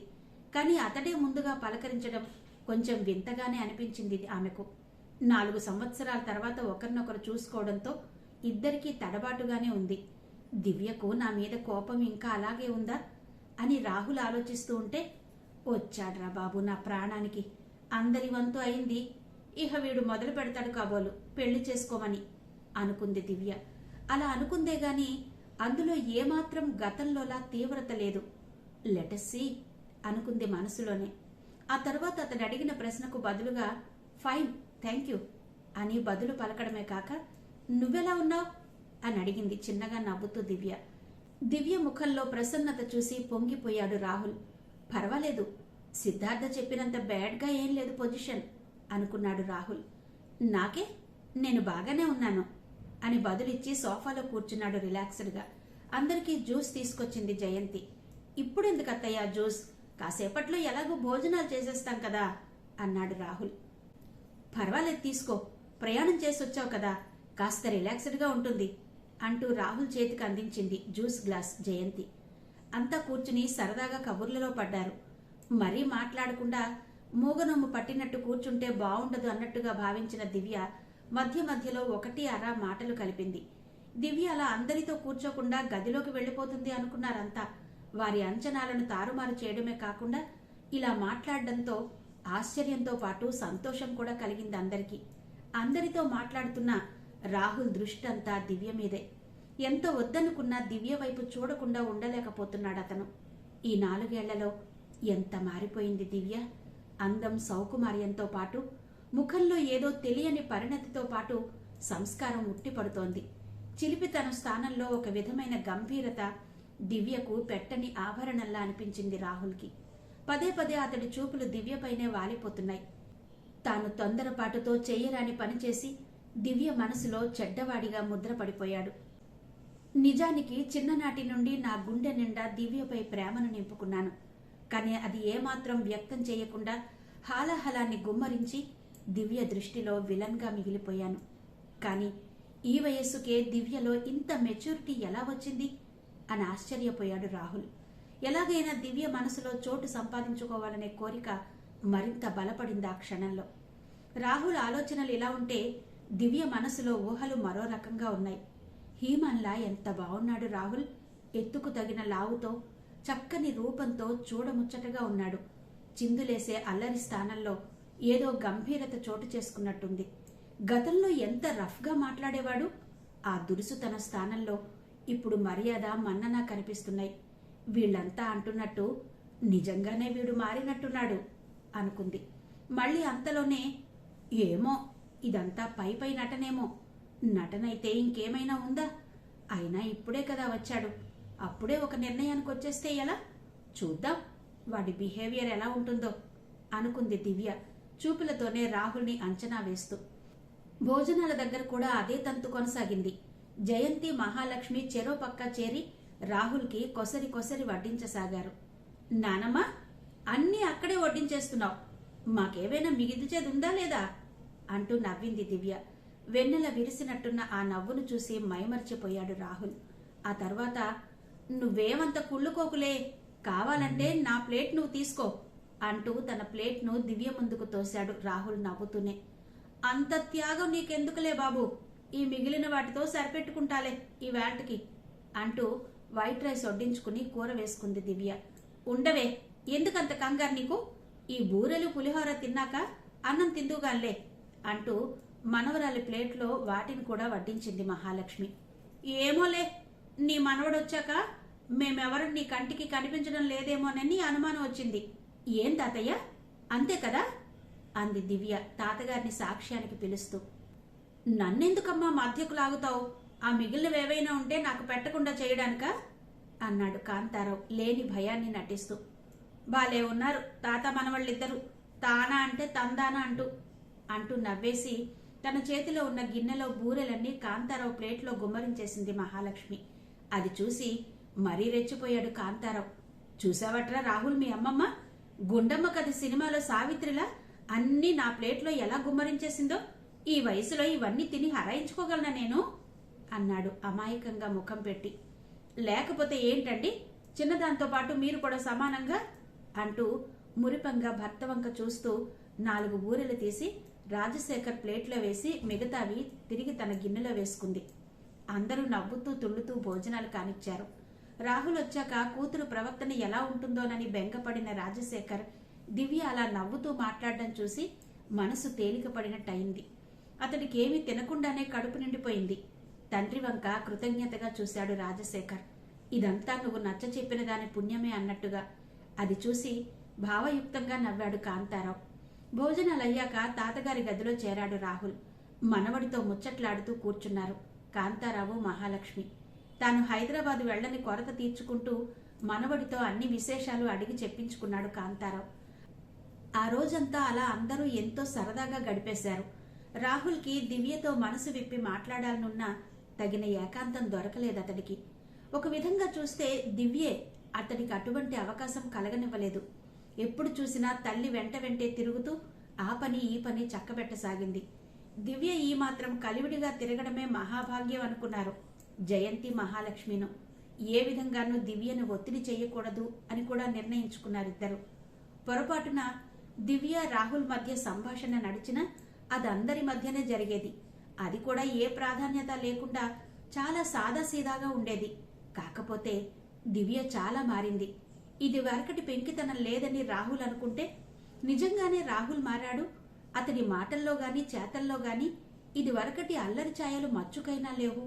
కానీ అతడే ముందుగా పలకరించడం కొంచెం వింతగానే అనిపించింది ఆమెకు. 4 సంవత్సరాల తర్వాత ఒకరినొకరు చూసుకోవడంతో ఇద్దరికీ తడబాటుగానే ఉంది. దివ్యకు నా మీద కోపం ఇంకా అలాగే ఉందా అని రాహుల్ ఆలోచిస్తూ ఉంటే, వచ్చాడ్రా బాబు నా ప్రాణానికి, అందరి వంతు అయింది, ఇహ వీడు మొదలు పెడతాడు కాబోలు పెళ్లి చేసుకోమని అనుకుంది దివ్య. అలా అనుకుందే గాని అందులో ఏమాత్రం గతంలోలా తీవ్రత లేదు. లెటస్సీ అనుకుంది మనసులోనే. ఆ తర్వాత అతడు అడిగిన ప్రశ్నకు బదులుగా ఫైన్, థ్యాంక్ యూ అని బదులు పలకడమే కాక, నువ్వెలా ఉన్నావు అని అడిగింది చిన్నగా నవ్వుతూ దివ్య. దివ్య ముఖంలో ప్రసన్నత చూసి పొంగిపోయాడు రాహుల్. పర్వాలేదు, సిద్ధార్థ చెప్పినంత బ్యాడ్గా ఏం లేదు పొజిషన్ అనుకున్నాడు రాహుల్. నాకే, నేను బాగానే ఉన్నాను అని బదులిచ్చి సోఫాలో కూర్చున్నాడు రిలాక్స్డ్గా. అందరికీ జ్యూస్ తీసుకొచ్చింది జయంతి. ఇప్పుడెందుకు అత్తయ్య జ్యూస్, కాసేపట్లో ఎలాగో భోజనాలు చేసేస్తాం కదా అన్నాడు రాహుల్. పర్వాలేదు తీసుకో, ప్రయాణం చేసొచ్చావు కదా, కాస్త రిలాక్స్డ్గా ఉంటుంది అంటూ రాహుల్ చేతికి అందించింది జ్యూస్ గ్లాస్ జయంతి. అంతా కూర్చుని సరదాగా కబుర్లలో పడ్డారు. మరీ మాట్లాడకుండా మూగనొమ్ము పట్టినట్టు కూర్చుంటే బావుండదు అన్నట్టుగా భావించిన దివ్య మధ్య మధ్యలో ఒకటి అరా మాటలు కలిపింది. దివ్య అలా అందరితో కూర్చోకుండా గదిలోకి వెళ్ళిపోతుంది అనుకున్నారంతా. వారి అంచనాలను తారుమారు చేయడమే కాకుండా ఇలా మాట్లాడడంతో ఆశ్చర్యంతో పాటు సంతోషం కూడా కలిగింది అందరికీ. అందరితో మాట్లాడుతున్న రాహుల్ దృష్టి అంతా దివ్య మీదే. ఎంత వద్దనుకున్నా దివ్య వైపు చూడకుండా ఉండలేకపోతున్నాడతను. ఈ 4 ఏళ్లలో ఎంత మారిపోయింది దివ్య. అందం, సౌకుమార్యంతో పాటు ముఖంలో ఏదో తెలియని పరిణతితో పాటు సంస్కారం ఉట్టిపడుతోంది. చిలిపితన స్థానంలో ఒక విధమైన గంభీరత దివ్యకు పెట్టని ఆభరణంలా అనిపించింది రాహుల్కి. పదే పదే అతడి చూపులు దివ్యపైనే వాలిపోతున్నాయి. తాను తొందరపాటుతో చెయ్యరాని పనిచేసి దివ్య మనసులో చెడ్డవాడిగా ముద్రపడిపోయాడు. నిజానికి చిన్ననాటి నుండి నా గుండె నిండా దివ్యపై ప్రేమను నింపుకున్నాను. కానీ అది ఏమాత్రం వ్యక్తం చేయకుండా హాలాహలాన్ని గుమ్మరించి దివ్య దృష్టిలో విలన్గా మిగిలిపోయాను. కానీ ఈ వయస్సుకే దివ్యలో ఇంత మెచ్యూరిటీ ఎలా వచ్చింది అని ఆశ్చర్యపోయాడు రాహుల్. ఎలాగైనా దివ్య మనసులో చోటు సంపాదించుకోవాలనే కోరిక మరింత బలపడింది ఆ క్షణంలో. రాహుల్ ఆలోచనలు ఇలా ఉంటే దివ్య మనసులో ఊహలు మరో రకంగా ఉన్నాయి. హీమన్లా ఎంత బాగున్నాడు రాహుల్. ఎత్తుకు తగిన లావుతో, చక్కని రూపంతో చూడముచ్చటగా ఉన్నాడు. చిందులేసే అల్లరి స్థానంలో ఏదో గంభీరత చోటు చేసుకున్నట్టుంది. గతంలో ఎంత రఫ్గా మాట్లాడేవాడు. ఆ దురుసుతన స్థానంలో ఇప్పుడు మర్యాద, మన్నన కనిపిస్తున్నాయి. వీళ్లంతా అంటున్నట్టు నిజంగానే వీడు మారినట్టున్నాడు అనుకుంది. మళ్ళీ అంతలోనే ఏమో ఇదంతా పై నటనేమో. నటనైతే ఇంకేమైనా ఉందా? అయినా ఇప్పుడే కదా వచ్చాడు. అప్పుడే ఒక నిర్ణయానికి వచ్చేస్తే ఎలా? చూద్దాం వాడి బిహేవియర్ ఎలా ఉంటుందో అనుకుంది దివ్య చూపులతోనే రాహుల్ని అంచనా వేస్తూ. భోజనాల దగ్గర కూడా అదే తంతు కొనసాగింది. జయంతి, మహాలక్ష్మి చెరో పక్క చేరి రాహుల్కి కొసరి కొసరి వడ్డించసాగారు. నానమ్మ, అన్నీ అక్కడే వడ్డించేస్తున్నావు, మాకేవైనా మిగిల్చేదుందా లేదా అంటూ నవ్వింది దివ్య. వెన్నెల విరిసినట్టున్న ఆ నవ్వును చూసి మైమర్చిపోయాడు రాహుల్. ఆ తర్వాత నువ్వేమంత కుళ్ళుకోకులే, కావాలంటే నా ప్లేట్ నువ్వు తీసుకో అంటూ తన ప్లేట్ను దివ్య ముందుకు తోశాడు రాహుల్ నవ్వుతూనే. అంత త్యాగం నీకెందుకులే బాబు, ఈ మిగిలిన వాటితో సరిపెట్టుకుంటాలే ఈ వేటకి అంటూ వైట్ రైస్ వడ్డించుకుని కూర వేసుకుంది దివ్య. ఉండవే, ఎందుకంత కంగారు నీకు? ఈ బూరెలు పులిహోర తిన్నాక అన్నం తిందుగాలే అంటూ మనవరాలి ప్లేట్లో వాటిని కూడా వడ్డించింది మహాలక్ష్మి. ఏమోలే, నీ మనవడొచ్చాక మేమెవరు నీ కంటికి కనిపించడం లేదేమోనని అనుమానం వచ్చింది. ఏం తాతయ్య, అంతే కదా అంది దివ్య తాతగారిని సాక్ష్యానికి పిలుస్తూ. నన్నెందుకమ్మా మధ్యకు లాగుతావు? ఆ మిగిలినవేవైనా ఉంటే నాకు పెట్టకుండా చేయడానికా అన్నాడు కాంతారావు లేని భయాన్ని నటిస్తూ. బాలే ఉన్నారు తాత మనవాళ్ళిద్దరూ, తానా అంటే తందానా అంటూ నవ్వేసి తన చేతిలో ఉన్న గిన్నెలో బూరెలన్నీ కాంతారావు ప్లేట్లో గుమ్మరించేసింది మహాలక్ష్మి. అది చూసి మరీ రెచ్చిపోయాడు కాంతారావు. చూసావట్రా రాహుల్, మీ అమ్మమ్మ గుండమ్మ కథ సినిమాలో సావిత్రిలా అన్నీ నా ప్లేట్లో ఎలా గుమ్మరించేసిందో. ఈ వయసులో ఇవన్నీ తిని హరాయించుకోగలనా నేను అన్నాడు అమాయకంగా ముఖం పెట్టి. లేకపోతే ఏంటండి, చిన్నదాంతో పాటు మీరు కూడా సమానంగా అంటూ మురిపంగా భర్త వంక చూస్తూ 4 బూరెలు తీసి రాజశేఖర్ ప్లేట్లో వేసి మిగతావి తిరిగి తన గిన్నెలో వేసుకుంది. అందరూ నవ్వుతూ తుళ్ళుతూ భోజనాలు కానిచ్చారు. రాహుల్ వచ్చాక కూతురు ప్రవర్తన ఎలా ఉంటుందోనని బెంగపడిన రాజశేఖర్ దివ్య అలా నవ్వుతూ మాట్లాడడం చూసి మనసు తేలికపడినట్టయింది. అతడికేమీ తినకుండానే కడుపు నిండిపోయింది. తండ్రి వంక కృతజ్ఞతగా చూశాడు రాజశేఖర్. ఇదంతా నువ్వు నచ్చ చెప్పిన దాని పుణ్యమే అన్నట్టుగా. అది చూసి భావయుక్తంగా నవ్వాడు కాంతారావు. భోజనాలయ్యాక తాతగారి గదిలో చేరాడు రాహుల్. మనవడితో ముచ్చట్లాడుతూ కూర్చున్నారు కాంతారావు, మహాలక్ష్మి. తాను హైదరాబాద్ వెళ్లని కొరత తీర్చుకుంటూ మనవడితో అన్ని విశేషాలు అడిగి చెప్పించుకున్నాడు కాంతారావు. ఆ రోజంతా అలా అందరూ ఎంతో సరదాగా గడిపేశారు. రాహుల్కి దివ్యతో మనసు విప్పి మాట్లాడాలనున్నా తగిన ఏకాంతం దొరకలేదతడికి. ఒక విధంగా చూస్తే దివ్యే అతడికి అటువంటి అవకాశం కలగనివ్వలేదు. ఎప్పుడు చూసినా తల్లి వెంట వెంటే తిరుగుతూ ఆ పని ఈ పని చక్కబెట్టసాగింది. దివ్య ఈ మాత్రం కలివిడిగా తిరగడమే మహాభాగ్యం అనుకున్నారు జయంతి, మహాలక్ష్మిను. ఏ విధంగానూ దివ్యను ఒత్తిడి చేయకూడదు అని కూడా నిర్ణయించుకున్నారిద్దరు. పొరపాటున దివ్య, రాహుల్ మధ్య సంభాషణ నడిచినా అదందరి మధ్యనే జరిగేది. అది కూడా ఏ ప్రాధాన్యత లేకుండా చాలా సాదాసీదాగా ఉండేది. కాకపోతే దివ్య చాలా మారింది. ఇది వరకటి పెంకితనం లేదని రాహుల్ అనుకుంటే నిజంగానే రాహుల్ మారాడు. అతడి మాటల్లో గాని చేతల్లో గాని ఇది వరకటి అల్లరి ఛాయలు మచ్చుకైనా లేవు.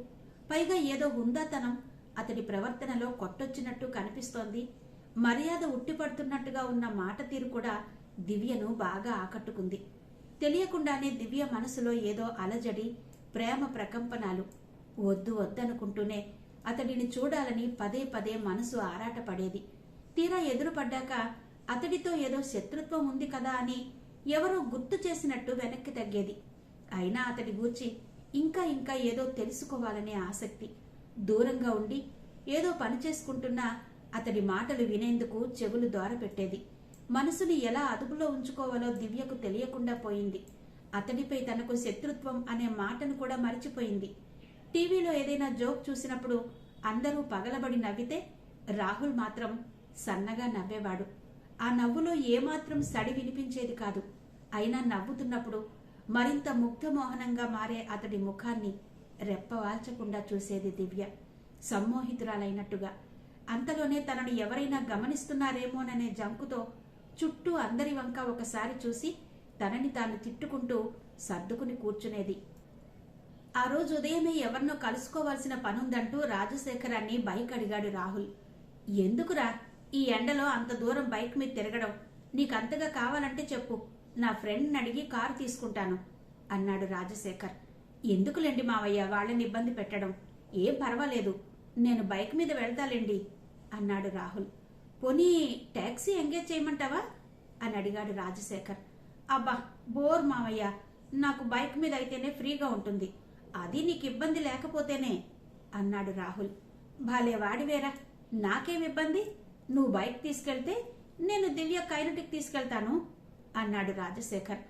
పైగా ఏదో హుందాతనం అతడి ప్రవర్తనలో కొట్టొచ్చినట్టు కనిపిస్తోంది. మర్యాద ఉట్టిపడుతున్నట్టుగా ఉన్న మాట తీరు కూడా దివ్యను బాగా ఆకట్టుకుంది. తెలియకుండానే దివ్య మనసులో ఏదో అలజడి, ప్రేమ ప్రకంపనాలు. వద్దు వద్దనుకుంటూనే అతడిని చూడాలని పదే పదే మనసు ఆరాటపడేది. తీరా ఎదురుపడ్డాక అతడితో ఏదో శత్రుత్వం ఉంది కదా అని ఎవరో గుర్తు చేసినట్టు వెనక్కి తగ్గేది. అయినా అతడి గూర్చి ఇంకా ఇంకా ఏదో తెలుసుకోవాలనే ఆసక్తి. దూరంగా ఉండి ఏదో పని చేసుకుంటున్నా అతడి మాటలు వినేందుకు చెవులు దోరపెట్టేది. మనసుని ఎలా అదుపులో ఉంచుకోవాలో దివ్యకు తెలియకుండా పోయింది. అతడిపై తనకు శత్రుత్వం అనే మాటను కూడా మరిచిపోయింది. టీవీలో ఏదైనా జోక్ చూసినప్పుడు అందరూ పగలబడి నవ్వితే రాహుల్ మాత్రం సన్నగా నవ్వేవాడు. ఆ నవ్వులో ఏమాత్రం సడి వినిపించేది కాదు. అయినా నవ్వుతున్నప్పుడు మరింత ముగ్ధమోహనంగా మారే అతడి ముఖాన్ని రెప్పవాల్చకుండా చూసేది దివ్య, సమ్మోహితురాలైనట్టుగా. అంతలోనే తనను ఎవరైనా గమనిస్తున్నారేమోననే జంకుతో చుట్టూ అందరి వంక ఒకసారి చూసి తనని తాను తిట్టుకుంటూ సర్దుకుని కూర్చునేది. ఆ రోజు ఉదయమే ఎవరినో కలుసుకోవాల్సిన పనుందంటూ రాజశేఖరాన్ని బైక్ అడిగాడు రాహుల్. ఎందుకురా ఈ ఎండలో అంత దూరం బైక్ మీద తిరగడం? నీకంతగా కావాలంటే చెప్పు, నా ఫ్రెండ్ని అడిగి కారు తీసుకుంటాను అన్నాడు రాజశేఖర్. ఎందుకులేండి మావయ్య వాళ్ళని ఇబ్బంది పెట్టడం, ఏం పర్వాలేదు, నేను బైక్ మీద వెళ్తాలేండి అన్నాడు రాహుల్. పోనీ టాక్సీ ఎంగేజ్ చేయమంటావా అని అడిగాడు రాజశేఖర్. అబ్బా బోర్ మావయ్య, నాకు బైక్ మీద అయితేనే ఫ్రీగా ఉంటుంది, అది నీకు ఇబ్బంది లేకపోతేనే అన్నాడు రాహుల్. భలే వాడివేరా, నాకేం ఇబ్బంది, నువ్వు బైక్ తీసుకెళ్తే నేను దివ్య కైనటిక్ తీసుకెళ్తాను అన్నాడు రాజశేఖర్.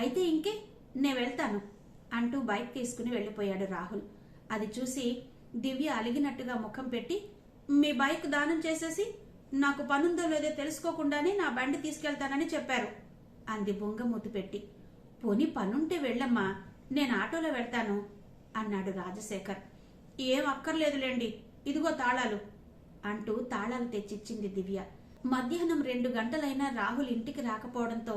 అయితే ఇంకే నే వెళ్తాను అంటూ బైక్ తీసుకుని వెళ్ళిపోయాడు రాహుల్. అది చూసి దివ్య అలిగినట్టుగా ముఖం పెట్టి, మీ బైక్ దానం చేసేసి నాకు పనుందో లేదో తెలుసుకోకుండానే నా బండి తీసుకెళ్తానని చెప్పారు అంది బుంగమూతి పెట్టి. పోనీ పనుంటే వెళ్ళమ్మా, నేను ఆటోలో వెళ్తాను అన్నాడు రాజశేఖర్. ఏం అక్కర్లేదులేండి, ఇదిగో తాళాలు అంటూ తాళాలు తెచ్చిచ్చింది దివ్య. మధ్యాహ్నం 2 గంటలైనా రాహుల్ ఇంటికి రాకపోవడంతో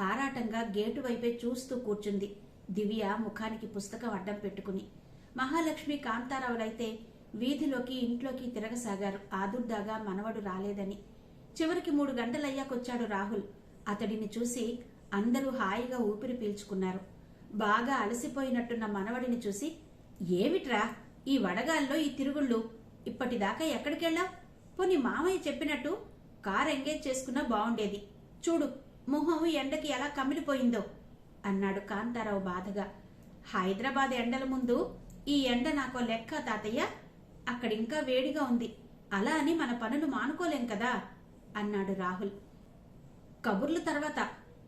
ఆరాటంగా గేటు వైపే చూస్తూ కూర్చుంది దివ్య, ముఖానికి పుస్తకం అడ్డం పెట్టుకుని. మహాలక్ష్మి, కాంతారావులైతే వీధిలోకి ఇంట్లోకి తిరగసాగారు ఆదుర్దాగా మనవడు రాలేదని. చివరికి 3 గంటలయ్యాకొచ్చాడు రాహుల్. అతడిని చూసి అందరూ హాయిగా ఊపిరి పీల్చుకున్నారు. బాగా అలసిపోయినట్టున్న మనవడిని చూసి, ఏమిట్రా ఈ వడగాల్లో ఈ తిరుగుళ్ళు, ఇప్పటిదాకా ఎక్కడికెళ్ళావు? పోనీ మామయ్య చెప్పినట్టు కార్ ఎంగేజ్ చేసుకున్నా బాగుండేది, చూడు మొహం ఎండకి ఎలా కమిలిపోయిందో అన్నాడు కాంతారావు బాధగా. హైదరాబాద్ ఎండల ముందు ఈ ఎండ నాకో లెక్క తాతయ్య, అక్కడింకా వేడిగా ఉంది, అలా అని మన పనులు మానుకోలేం కదా అన్నాడు రాహుల్. కబుర్లు తర్వాత,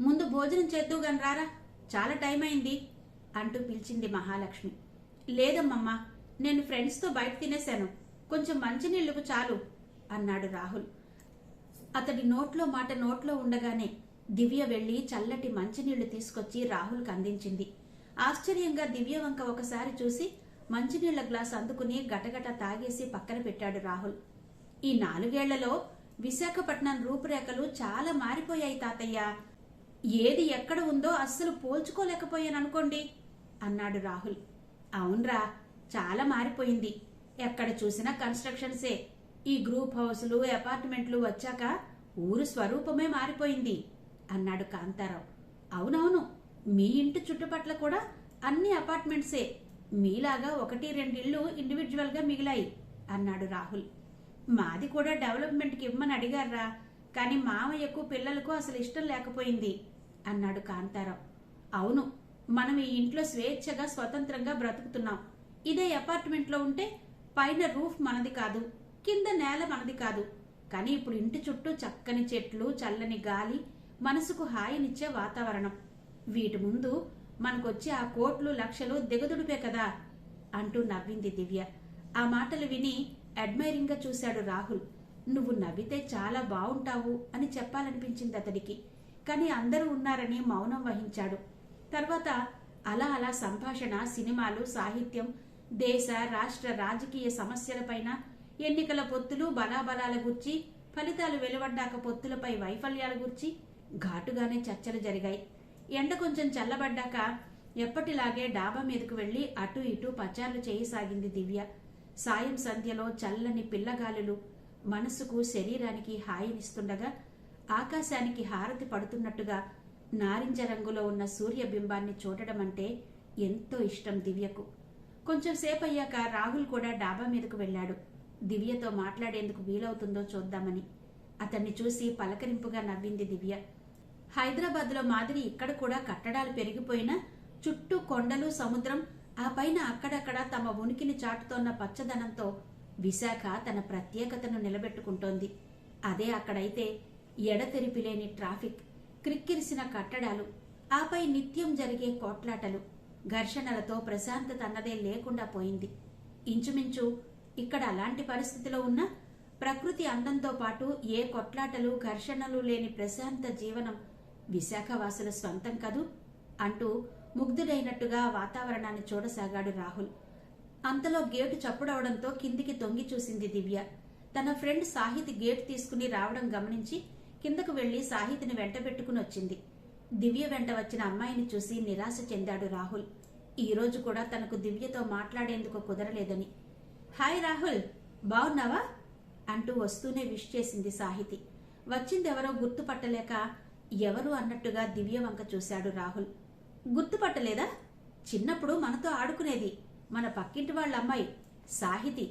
ముందు భోజనం చేద్దుగాని రారా, చాలా టైం అయింది అంటూ పిలిచింది మహాలక్ష్మి. లేదమ్మమ్మా, నేను ఫ్రెండ్స్తో బయట తినేశాను, కొంచెం మంచినీళ్లకు చాలు అన్నాడు రాహుల్. అతడి నోట్లో మాట నోట్లో ఉండగానే దివ్య వెళ్లి చల్లటి మంచినీళ్లు తీసుకొచ్చి రాహుల్కి అందించింది. ఆశ్చర్యంగా దివ్య వంక ఒకసారి చూసి మంచినీళ్ల గ్లాస్ అందుకుని గటగట తాగేసి పక్కన పెట్టాడు రాహుల్. ఈ 4 ఏళ్లలో విశాఖపట్నం రూపురేఖలు చాలా మారిపోయాయి తాతయ్య, ఏది ఎక్కడ ఉందో అస్సలు పోల్చుకోలేకపోయాననుకోండి అన్నాడు రాహుల్. అవునరా, చాలా మారిపోయింది, ఎక్కడ చూసినా కన్స్ట్రక్షన్సే. ఈ గ్రూప్ హౌసులు, అపార్ట్మెంట్లు వచ్చాక ఊరు స్వరూపమే మారిపోయింది అన్నాడు కాంతారావు. అవునవును, మీ ఇంటి చుట్టుపట్ల కూడా అన్ని అపార్ట్మెంట్సే, మీలాగా 1-2 ఇళ్ళు ఇండివిజువల్ గా మిగిలాయి అన్నాడు రాహుల్. మాది కూడా డెవలప్మెంట్కి ఇవ్వమని అడిగారా, కానీ మామయ్యకు పిల్లలకు అసలు ఇష్టం లేకపోయింది అన్నాడు కాంతారావు. అవును, మనం ఈ ఇంట్లో స్వేచ్ఛగా స్వతంత్రంగా బ్రతుకుతున్నాం. ఇదే అపార్ట్మెంట్లో ఉంటే పైన రూఫ్ మనది కాదు, కింద నేల మనది కాదు, కానీ ఇప్పుడు ఇంటి చుట్టూ చక్కని చెట్లు, చల్లని గాలి, మనసుకు హాయినిచ్చే వాతావరణం. వీటి ముందు మనకొచ్చే ఆ కోట్లు లక్షలు దిగదుడిపే కదా అంటూ నవ్వింది దివ్య. ఆ మాటలు విని అడ్మైరింగ్ గా చూశాడు రాహుల్. నువ్వు నవ్వితే చాలా బావుంటావు అని చెప్పాలనిపించింది అతడికి, కానీ అందరూ ఉన్నారని మౌనం వహించాడు. తర్వాత అలా అలా సంభాషణ, సినిమాలు, సాహిత్యం, దేశ రాష్ట్ర రాజకీయ సమస్యలపైన, ఎన్నికల పొత్తులు బలాబలాల గురించి, ఫలితాలు వెలువడ్డాక పొత్తులపై వైఫల్యాల గురించి ఘాటుగానే చర్చలు జరిగాయి. ఎండ కొంచెం చల్లబడ్డాక ఎప్పటిలాగే డాబా మీదకు వెళ్లి అటూ ఇటూ పచార్లు చేయసాగింది దివ్య. సాయం సంధ్యలో చల్లని పిల్లగాలులు మనసుకు శరీరానికి హాయినిస్తుండగా ఆకాశానికి హారతి పడుతున్నట్టుగా నారింజ రంగులో ఉన్న సూర్యబింబాన్ని చూడడం అంటే ఎంతో ఇష్టం దివ్యకు. కొంచెం సేపయ్యాక రాహుల్ కూడా డాబా మీదకు వెళ్లాడు. దివ్యతో మాట్లాడేందుకు వీలవుతుందో చూద్దామని. అతన్ని చూసి పలకరింపుగా నవ్వింది దివ్య. హైదరాబాద్లో మాదిరి ఇక్కడ కూడా కట్టడాలు పెరిగిపోయినా చుట్టూ కొండలు, సముద్రం, ఆ పైన అక్కడక్కడ తమ ఉనికిని చాటుతోన్న పచ్చదనంతో విశాఖ తన ప్రత్యేకతను నిలబెట్టుకుంటోంది. అదే అక్కడైతే ఎడతెరిపిలేని ట్రాఫిక్, క్రిక్కిరిసిన కట్టడాలు, ఆపై నిత్యం జరిగే కోట్లాటలు, ఘర్షణలతో ప్రశాంతత అన్నదే లేకుండా పోయింది. ఇంచుమించు ఇక్కడ అలాంటి పరిస్థితిలో ఉన్న ప్రకృతి అందంతో పాటు ఏ కొట్లాటలు, ఘర్షణలు లేని ప్రశాంత జీవనం విశాఖవాసుల స్వంతం కదూ అంటూ ముగ్ధుడైనట్టుగా వాతావరణాన్ని చూడసాగాడు రాహుల్. అంతలో గేటు చప్పుడవడంతో కిందికి తొంగి చూసింది దివ్య. తన ఫ్రెండ్ సాహితి గేటు తీసుకుని రావడం గమనించి కిందకు వెళ్లి సాహితిని వెంట పెట్టుకుని వచ్చింది. దివ్య వెంట వచ్చిన అమ్మాయిని చూసి నిరాశ చెందాడు రాహుల్. ఈ రోజు కూడా తనకు దివ్యతో మాట్లాడేందుకు కుదరలేదని. హాయ్ రాహుల్, బావున్నావా అంటూ వస్తూనే విష్ చేసింది సాహితి. వచ్చిందెవరో గుర్తుపట్టలేక ఎవరు అన్నట్టుగా దివ్య వంక చూశాడు రాహుల్. గుర్తుపట్టలేదా? చిన్నప్పుడు మనతో ఆడుకునేది, మన పక్కింటి వాళ్ళ అమ్మాయి సాహితి,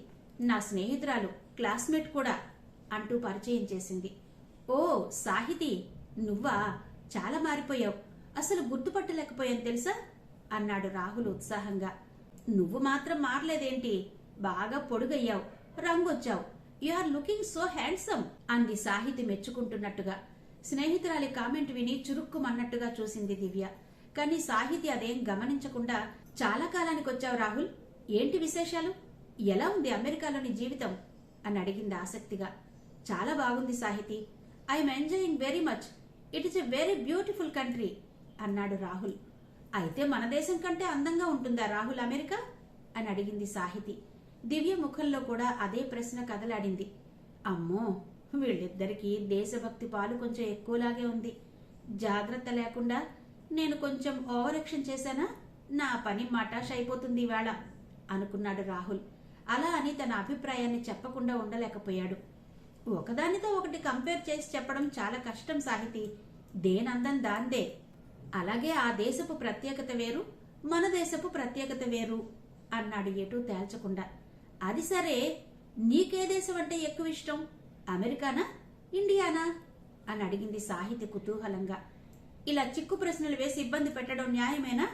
నా స్నేహితురాలు, క్లాస్మేట్ కూడా అంటూ పరిచయం చేసింది. ఓ సాహితి, నువ్వా? చాలా మారిపోయావు, అసలు గుర్తుపట్టలేకపోయాను తెలుసా అన్నాడు రాహుల్ ఉత్సాహంగా. నువ్వు మాత్రం మారలేదేంటి? బాగా పొడుగయ్యావు, రంగొచ్చావు. You are looking so handsome అంది సాహితి మెచ్చుకుంటున్నట్టుగా. స్నేహితురాలి కామెంట్ విని చురుక్కుమన్నట్టుగా చూసింది దివ్య. కానీ సాహితి అదేం గమనించకుండా, చాలా కాలానికి వచ్చావు రాహుల్, ఏంటి విశేషాలు? ఎలా ఉంది అమెరికాలోని జీవితం అని అడిగింది ఆసక్తిగా. చాలా బాగుంది Sahithi, I'm enjoying very much, it is a very beautiful country అన్నాడు రాహుల్. అయితే మన దేశం కంటే అందంగా ఉంటుందా రాహుల్ అమెరికా అని అడిగింది సాహితి. దివ్య ముఖంలో కూడా అదే ప్రశ్న కదలాడింది. అమ్మో, వీళ్ళిద్దరికీ దేశభక్తి పాలు కొంచెం ఎక్కువలాగే ఉంది. జాగ్రత్త లేకుండా నేను కొంచెం ఓవర్ యాక్షన్ చేశానా, నా పని మటాష్ అయిపోతుంది ఇవాళ అనుకున్నాడు రాహుల్. అలా అని తన అభిప్రాయాన్ని చెప్పకుండా ఉండలేకపోయాడు. ఒకదానితో ఒకటి కంపేర్ చేసి చెప్పడం చాలా కష్టం సాహితి, దేనందం దాందే. అలాగే ఆ దేశపు ప్రత్యేకత వేరు, మన దేశపు ప్రత్యేకత వేరు అన్నాడు ఎటూ తేల్చకుండా. అది సరే, నీకే దేశం అంటే ఎక్కువ ఇష్టం, అమెరికానా ఇండియానా అని అడిగింది సాహితి కుతూహలంగా. ఇలా చిక్కు ప్రశ్నలు వేసి ఇబ్బంది పెట్టడం న్యాయమేనా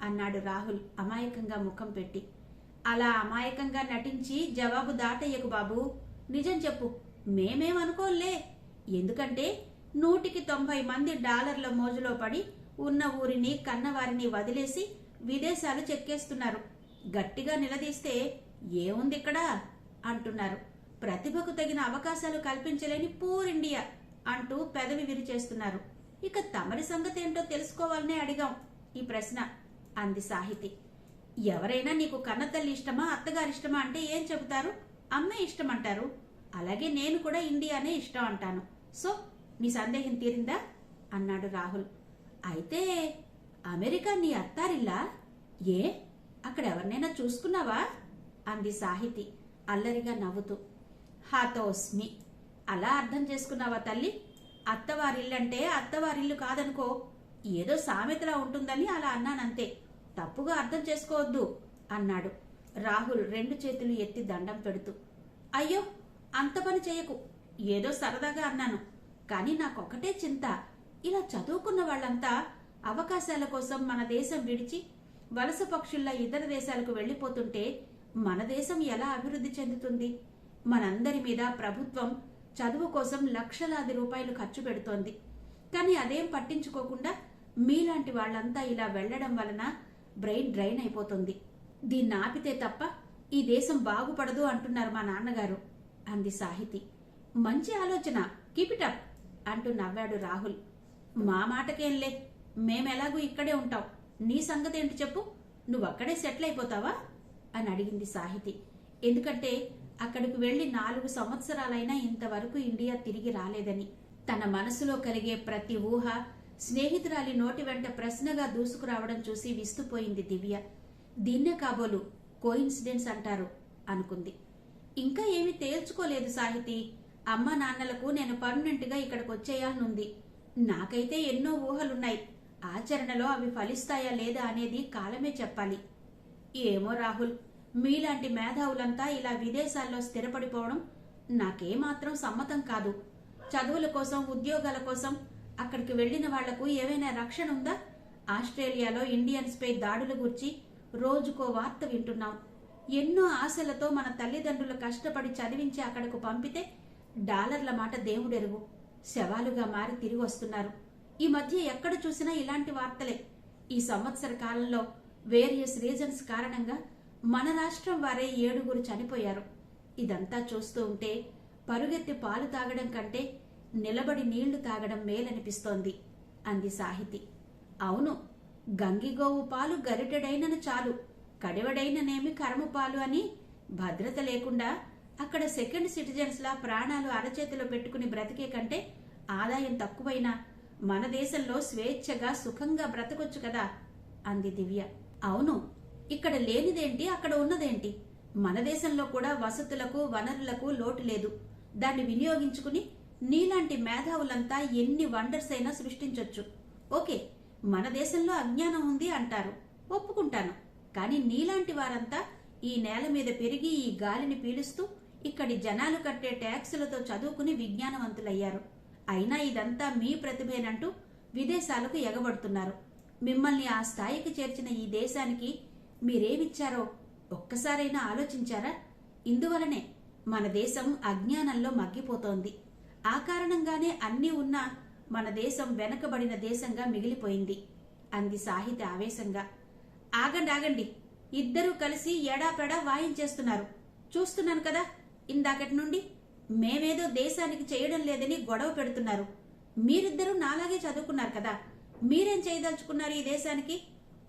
అన్నాడు రాహుల్ అమాయకంగా ముఖం పెట్టి. అలా అమాయకంగా నటించి జవాబు దాటయ్యకు బాబు, నిజం చెప్పు, మేమేమనుకోలే. ఎందుకంటే 190 మంది డాలర్ల మోజులో పడి ఉన్న ఊరిని, కన్నవారిని వదిలేసి విదేశాలు చెక్కేస్తున్నారు. గట్టిగా నిలదీస్తే ఏముంది ఇక్కడ అంటున్నారు. ప్రతిభకు తగిన అవకాశాలు కల్పించలేని పూర్ ఇండియా అంటూ పెదవి విరిచేస్తున్నారు. ఇక తమరి సంగతి ఏంటో తెలుసుకోవాలనే అడిగాం ఈ ప్రశ్న అంది సాహితి. ఎవరైనా నీకు కన్నతల్లి ఇష్టమా, అత్తగారిష్టమా అంటే ఏం చెబుతారు? అమ్మే ఇష్టం అంటారు. అలాగే నేను కూడా ఇండియానే ఇష్టం అంటాను. సో నీ సందేహం తీరిందా అన్నాడు రాహుల్. అయితే అమెరికా నీ అత్తారిల్లా? ఏ, అక్కడ ఎవరినైనా చూసుకున్నావా అంది సాహితి అల్లరిగా నవ్వుతూ. హాతోస్మి, అలా అర్థం చేసుకున్నావా తల్లి? అత్తవారిల్లంటే అత్తవారిల్లు కాదనుకో, ఏదో సామెతలా ఉంటుందని అలా అన్నానంతే, తప్పుగా అర్థం చేసుకోవద్దు అన్నాడు రాహుల్ 2 చేతులు ఎత్తి దండం పెడుతూ. అయ్యో, అంత పని చేయకు, ఏదో సరదాగా అన్నాను. కానీ నాకొకటే చింత, ఇలా చదువుకున్న వాళ్ళంతా అవకాశాల కోసం మన దేశం విడిచి వలస పక్షుల్లా ఇతర దేశాలకు వెళ్లిపోతుంటే మన దేశం ఎలా అభివృద్ధి చెందుతుంది? మనందరి మీద ప్రభుత్వం చదువు కోసం లక్షలాది రూపాయలు ఖర్చు పెడుతోంది. కానీ అదేం పట్టించుకోకుండా మీలాంటి వాళ్ళంతా ఇలా వెళ్లడం వలన బ్రెయిన్ డ్రైన్ అయిపోతుంది. దీన్ని ఆపితే తప్ప ఈ దేశం బాగుపడదు అంటున్నారు మా నాన్నగారు అంది సాహితి. మంచి ఆలోచన, కీప్ ఇట్ అప్ అంటూ నవ్వాడు రాహుల్. మా మాటకేంలే, మేమెలాగూ ఇక్కడే ఉంటాం, నీ సంగతి ఏంటి చెప్పు, నువ్వక్కడే సెటిల్ అయిపోతావా అని అడిగింది సాహితి. ఎందుకంటే అక్కడికి వెళ్లి 4 సంవత్సరాలైనా ఇంతవరకు ఇండియా తిరిగి రాలేదని. తన మనసులో కలిగే ప్రతి ఊహ స్నేహితురాలి నోటి వెంట ప్రశ్నగా దూసుకురావడం చూసి విస్తుపోయింది దివ్య. దీన్నే కాబోలు కోయిన్సిడెన్స్ అంటారు అనుకుంది. ఇంకా ఏమీ తేల్చుకోలేదు సాహితి. అమ్మ నాన్నలకు నేను పర్మనెంట్ గా ఇక్కడికి వచ్చేయాలనుంది. నాకైతే ఎన్నో ఊహలున్నాయి. ఆచరణలో అవి ఫలిస్తాయా లేదా అనేది కాలమే చెప్పాలి. ఏమో రాహుల్, మీలాంటి మేధావులంతా ఇలా విదేశాల్లో స్థిరపడిపోవడం నాకేమాత్రం సమ్మతం కాదు. చదువుల కోసం, ఉద్యోగాల కోసం అక్కడికి వెళ్లిన వాళ్లకు ఏవైనా రక్షణ ఉందా? ఆస్ట్రేలియాలో ఇండియన్స్ పై దాడుల గురించి రోజుకో వార్త వింటున్నాం. ఎన్నో ఆశలతో మన తల్లిదండ్రులు కష్టపడి చదివించి అక్కడకు పంపితే డాలర్ల మాట దేవుడెరుగు, శవాలుగా మారి తిరిగి వస్తున్నారు. ఈ మధ్య ఎక్కడ చూసినా ఇలాంటి వార్తలే. ఈ సంవత్సర కాలంలో వేరియస్ రీజన్స్ కారణంగా మన రాష్ట్రం వారే 7 చనిపోయారు. ఇదంతా చూస్తూ ఉంటే పరుగెత్తి పాలు తాగడం కంటే నిలబడి నీళ్లు తాగడం మేలనిపిస్తోంది అంది సాహితి. అవును, గంగిగోవు పాలు గరిటెడైనను చాలు, కడివడైననేమి కరము పాలు అని భద్రత లేకుండా అక్కడ సెకండ్ సిటిజన్స్ లా ప్రాణాలు అరచేతిలో పెట్టుకుని బ్రతికే కంటే ఆదాయం తక్కువైనా మన దేశంలో స్వేచ్ఛగా సుఖంగా బ్రతకొచ్చు కదా అంది దివ్య. అవును, ఇక్కడ లేనిదేంటి, అక్కడ ఉన్నదేంటి? మన దేశంలో కూడా వసతులకు, వనరులకు లోటు లేదు. దాన్ని వినియోగించుకుని నీలాంటి మేధావులంతా ఎన్ని వండర్స్ అయినా సృష్టించొచ్చు. ఓకే, మన దేశంలో అజ్ఞానం ఉంది అంటారు, ఒప్పుకుంటాను. కానీ నీలాంటి వారంతా ఈ నేల మీద పెరిగి ఈ గాలిని పీలుస్తూ ఇక్కడి జనాలు కట్టే ట్యాక్సులతో చదువుకుని విజ్ఞానవంతులయ్యారు. అయినా ఇదంతా మీ ప్రతిభేనంటూ విదేశాలకు ఎగబడుతున్నారు. మిమ్మల్ని ఆ స్థాయికి చేర్చిన ఈ దేశానికి మీరేమిచ్చారో ఒక్కసారైనా ఆలోచించారా? ఇందువలనే మన దేశం అజ్ఞానంలో మగ్గిపోతోంది. ఆ కారణంగానే అన్నీ ఉన్నా మన దేశం వెనకబడిన దేశంగా మిగిలిపోయింది అంది సాహితి ఆవేశంగా. ఆగండి ఆగండి, ఇద్దరూ కలిసి ఎడాపెడా వాయించేస్తున్నారు. చూస్తున్నాను కదా, ఇందాకటి నుండి మేమేదో దేశానికి చేయడం లేదని గొడవ పెడుతున్నారు. మీరిద్దరూ నాలాగే చదువుకున్నారు కదా, మీరేం చేయదలుచుకున్నారు ఈ దేశానికి?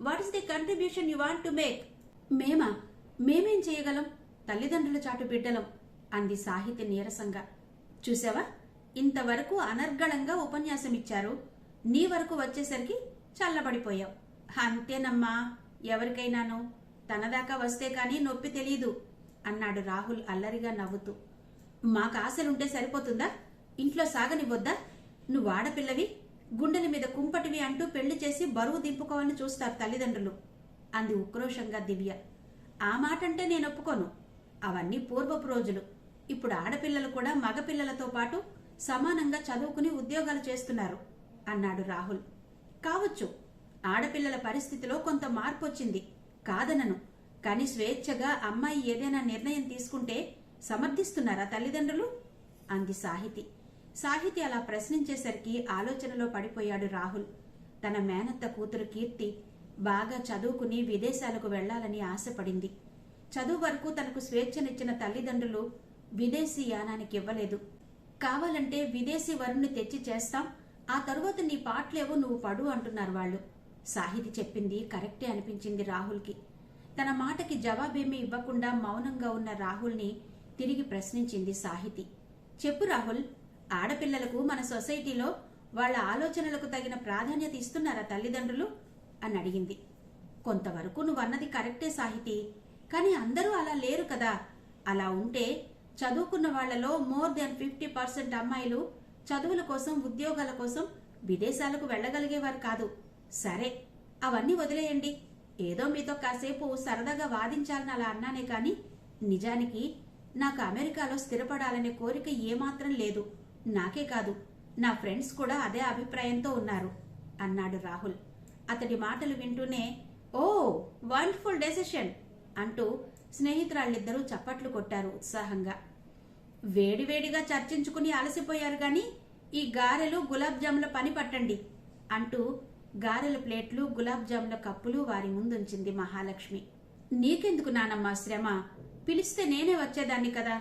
What is the contribution you want to make? మేమేం చేయగలం? తల్లిదండ్రుల చాటు బిడ్డలం అంది సాహితి నీరసంగా. చూసావా, ఇంతవరకు అనర్గళంగా ఉపన్యాసమిచ్చారు, నీ వరకు వచ్చేసరికి చల్లబడిపోయావు. అంతేనమ్మా, ఎవరికైనాను తనదాకా వస్తే కాని నొప్పి తెలీదు అన్నాడు రాహుల్ అల్లరిగా నవ్వుతూ. మాకు ఆశలుంటే సరిపోతుందా? ఇంట్లో సాగనివ్వొద్దా? నువ్వు ఆడపిల్లవి, గుండెల మీద కుంపటివి అంటూ పెళ్లి చేసి బరువు దింపుకోవాలని చూస్తారు తల్లిదండ్రులు అంది ఉక్రోషంగా దివ్య. ఆ మాటంటే నేను ఒప్పుకోను. అవన్నీ పూర్వపు రోజులు. ఇప్పుడు ఆడపిల్లలు కూడా మగపిల్లలతో పాటు సమానంగా చదువుకుని ఉద్యోగాలు చేస్తున్నారు అన్నాడు రాహుల్. కావచ్చు, ఆడపిల్లల పరిస్థితిలో కొంత మార్పు వచ్చింది, కాదనను. కాని స్వేచ్ఛగా అమ్మాయి ఏదైనా నిర్ణయం తీసుకుంటే సమర్థిస్తున్నారా తల్లిదండ్రులు అంది సాహితి. సాహితి అలా ప్రశ్నించేసరికి ఆలోచనలో పడిపోయాడు రాహుల్. తన మేనత్త కూతురు కీర్తి బాగా చదువుకుని విదేశాలకు వెళ్లాలని ఆశపడింది. చదువు వరకు తనకు స్వేచ్ఛనిచ్చిన తల్లిదండ్రులు విదేశీ యానానికి ఇవ్వలేదు. కావాలంటే విదేశీ వరుణ్ణి తెచ్చి చేస్తాం, ఆ తరువాత నీ పాటలేవో నువ్వు పడు అంటున్నారు వాళ్ళు. సాహితి చెప్పింది కరెక్టే అనిపించింది రాహుల్కి. తన మాటకి జవాబేమీ ఇవ్వకుండా మౌనంగా ఉన్న రాహుల్ని తిరిగి ప్రశ్నించింది సాహితి. చెప్పు రాహుల్, ఆడపిల్లలకు మన సొసైటీలో వాళ్ల ఆలోచనలకు తగిన ప్రాధాన్యత ఇస్తున్నారా తల్లిదండ్రులు అని అడిగింది. కొంతవరకు నువ్వన్నది కరెక్టే సాహితి, కానీ అందరూ అలా లేరు కదా. అలా ఉంటే చదువుకున్న వాళ్లలో మోర్ దాన్ 50% అమ్మాయిలు చదువుల కోసం, ఉద్యోగాల కోసం విదేశాలకు వెళ్లగలిగేవారు కాదు. సరే, అవన్నీ వదిలేయండి. ఏదో మీతో కాసేపు సరదాగా వాదించాలని అలా అన్నానే కాని నిజానికి నాకు అమెరికాలో స్థిరపడాలనే కోరిక ఏమాత్రం లేదు. నాకే కాదు, నా ఫ్రెండ్స్ కూడా అదే అభిప్రాయంతో ఉన్నారు అన్నాడు రాహుల్. అతడి మాటలు వింటూనే ఓ వండర్ఫుల్ డెసిషన్ అంటూ స్నేహితురాళ్ళిద్దరూ చప్పట్లు కొట్టారు ఉత్సాహంగా. వేడివేడిగా చర్చించుకుని అలసిపోయారు గాని ఈ గారెలు గులాబ్ జాముల పని పట్టండి అంటూ గారెల ప్లేట్లు, గులాబ్ జాముల కప్పులు వారి ముందుంచింది మహాలక్ష్మి. నీకెందుకు నానమ్మా శ్రమ, పిలిస్తే నేనే వచ్చేదాన్ని కదా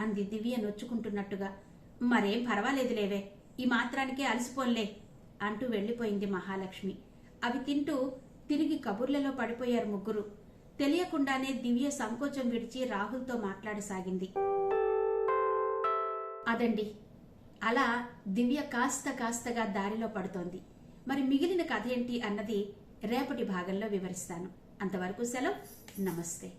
అంది దివ్య నొచ్చుకుంటున్నట్టుగా. మరేం పర్వాలేదులేవే, ఈ మాత్రానికే అలసిపోన్లే అంటూ వెళ్లిపోయింది మహాలక్ష్మి. అవి తింటూ తిరిగి కబుర్లలో పడిపోయారు ముగ్గురు. తెలియకుండానే దివ్య సంకోచం విడిచి రాహుల్తో మాట్లాడసాగింది. అదండి, అలా దివ్య కాస్తగా దారిలో పడుతోంది. మరి మిగిలిన కథ ఏంటి అన్నది రేపటి భాగంలో వివరిస్తాను. అంతవరకు సెలవు. నమస్తే.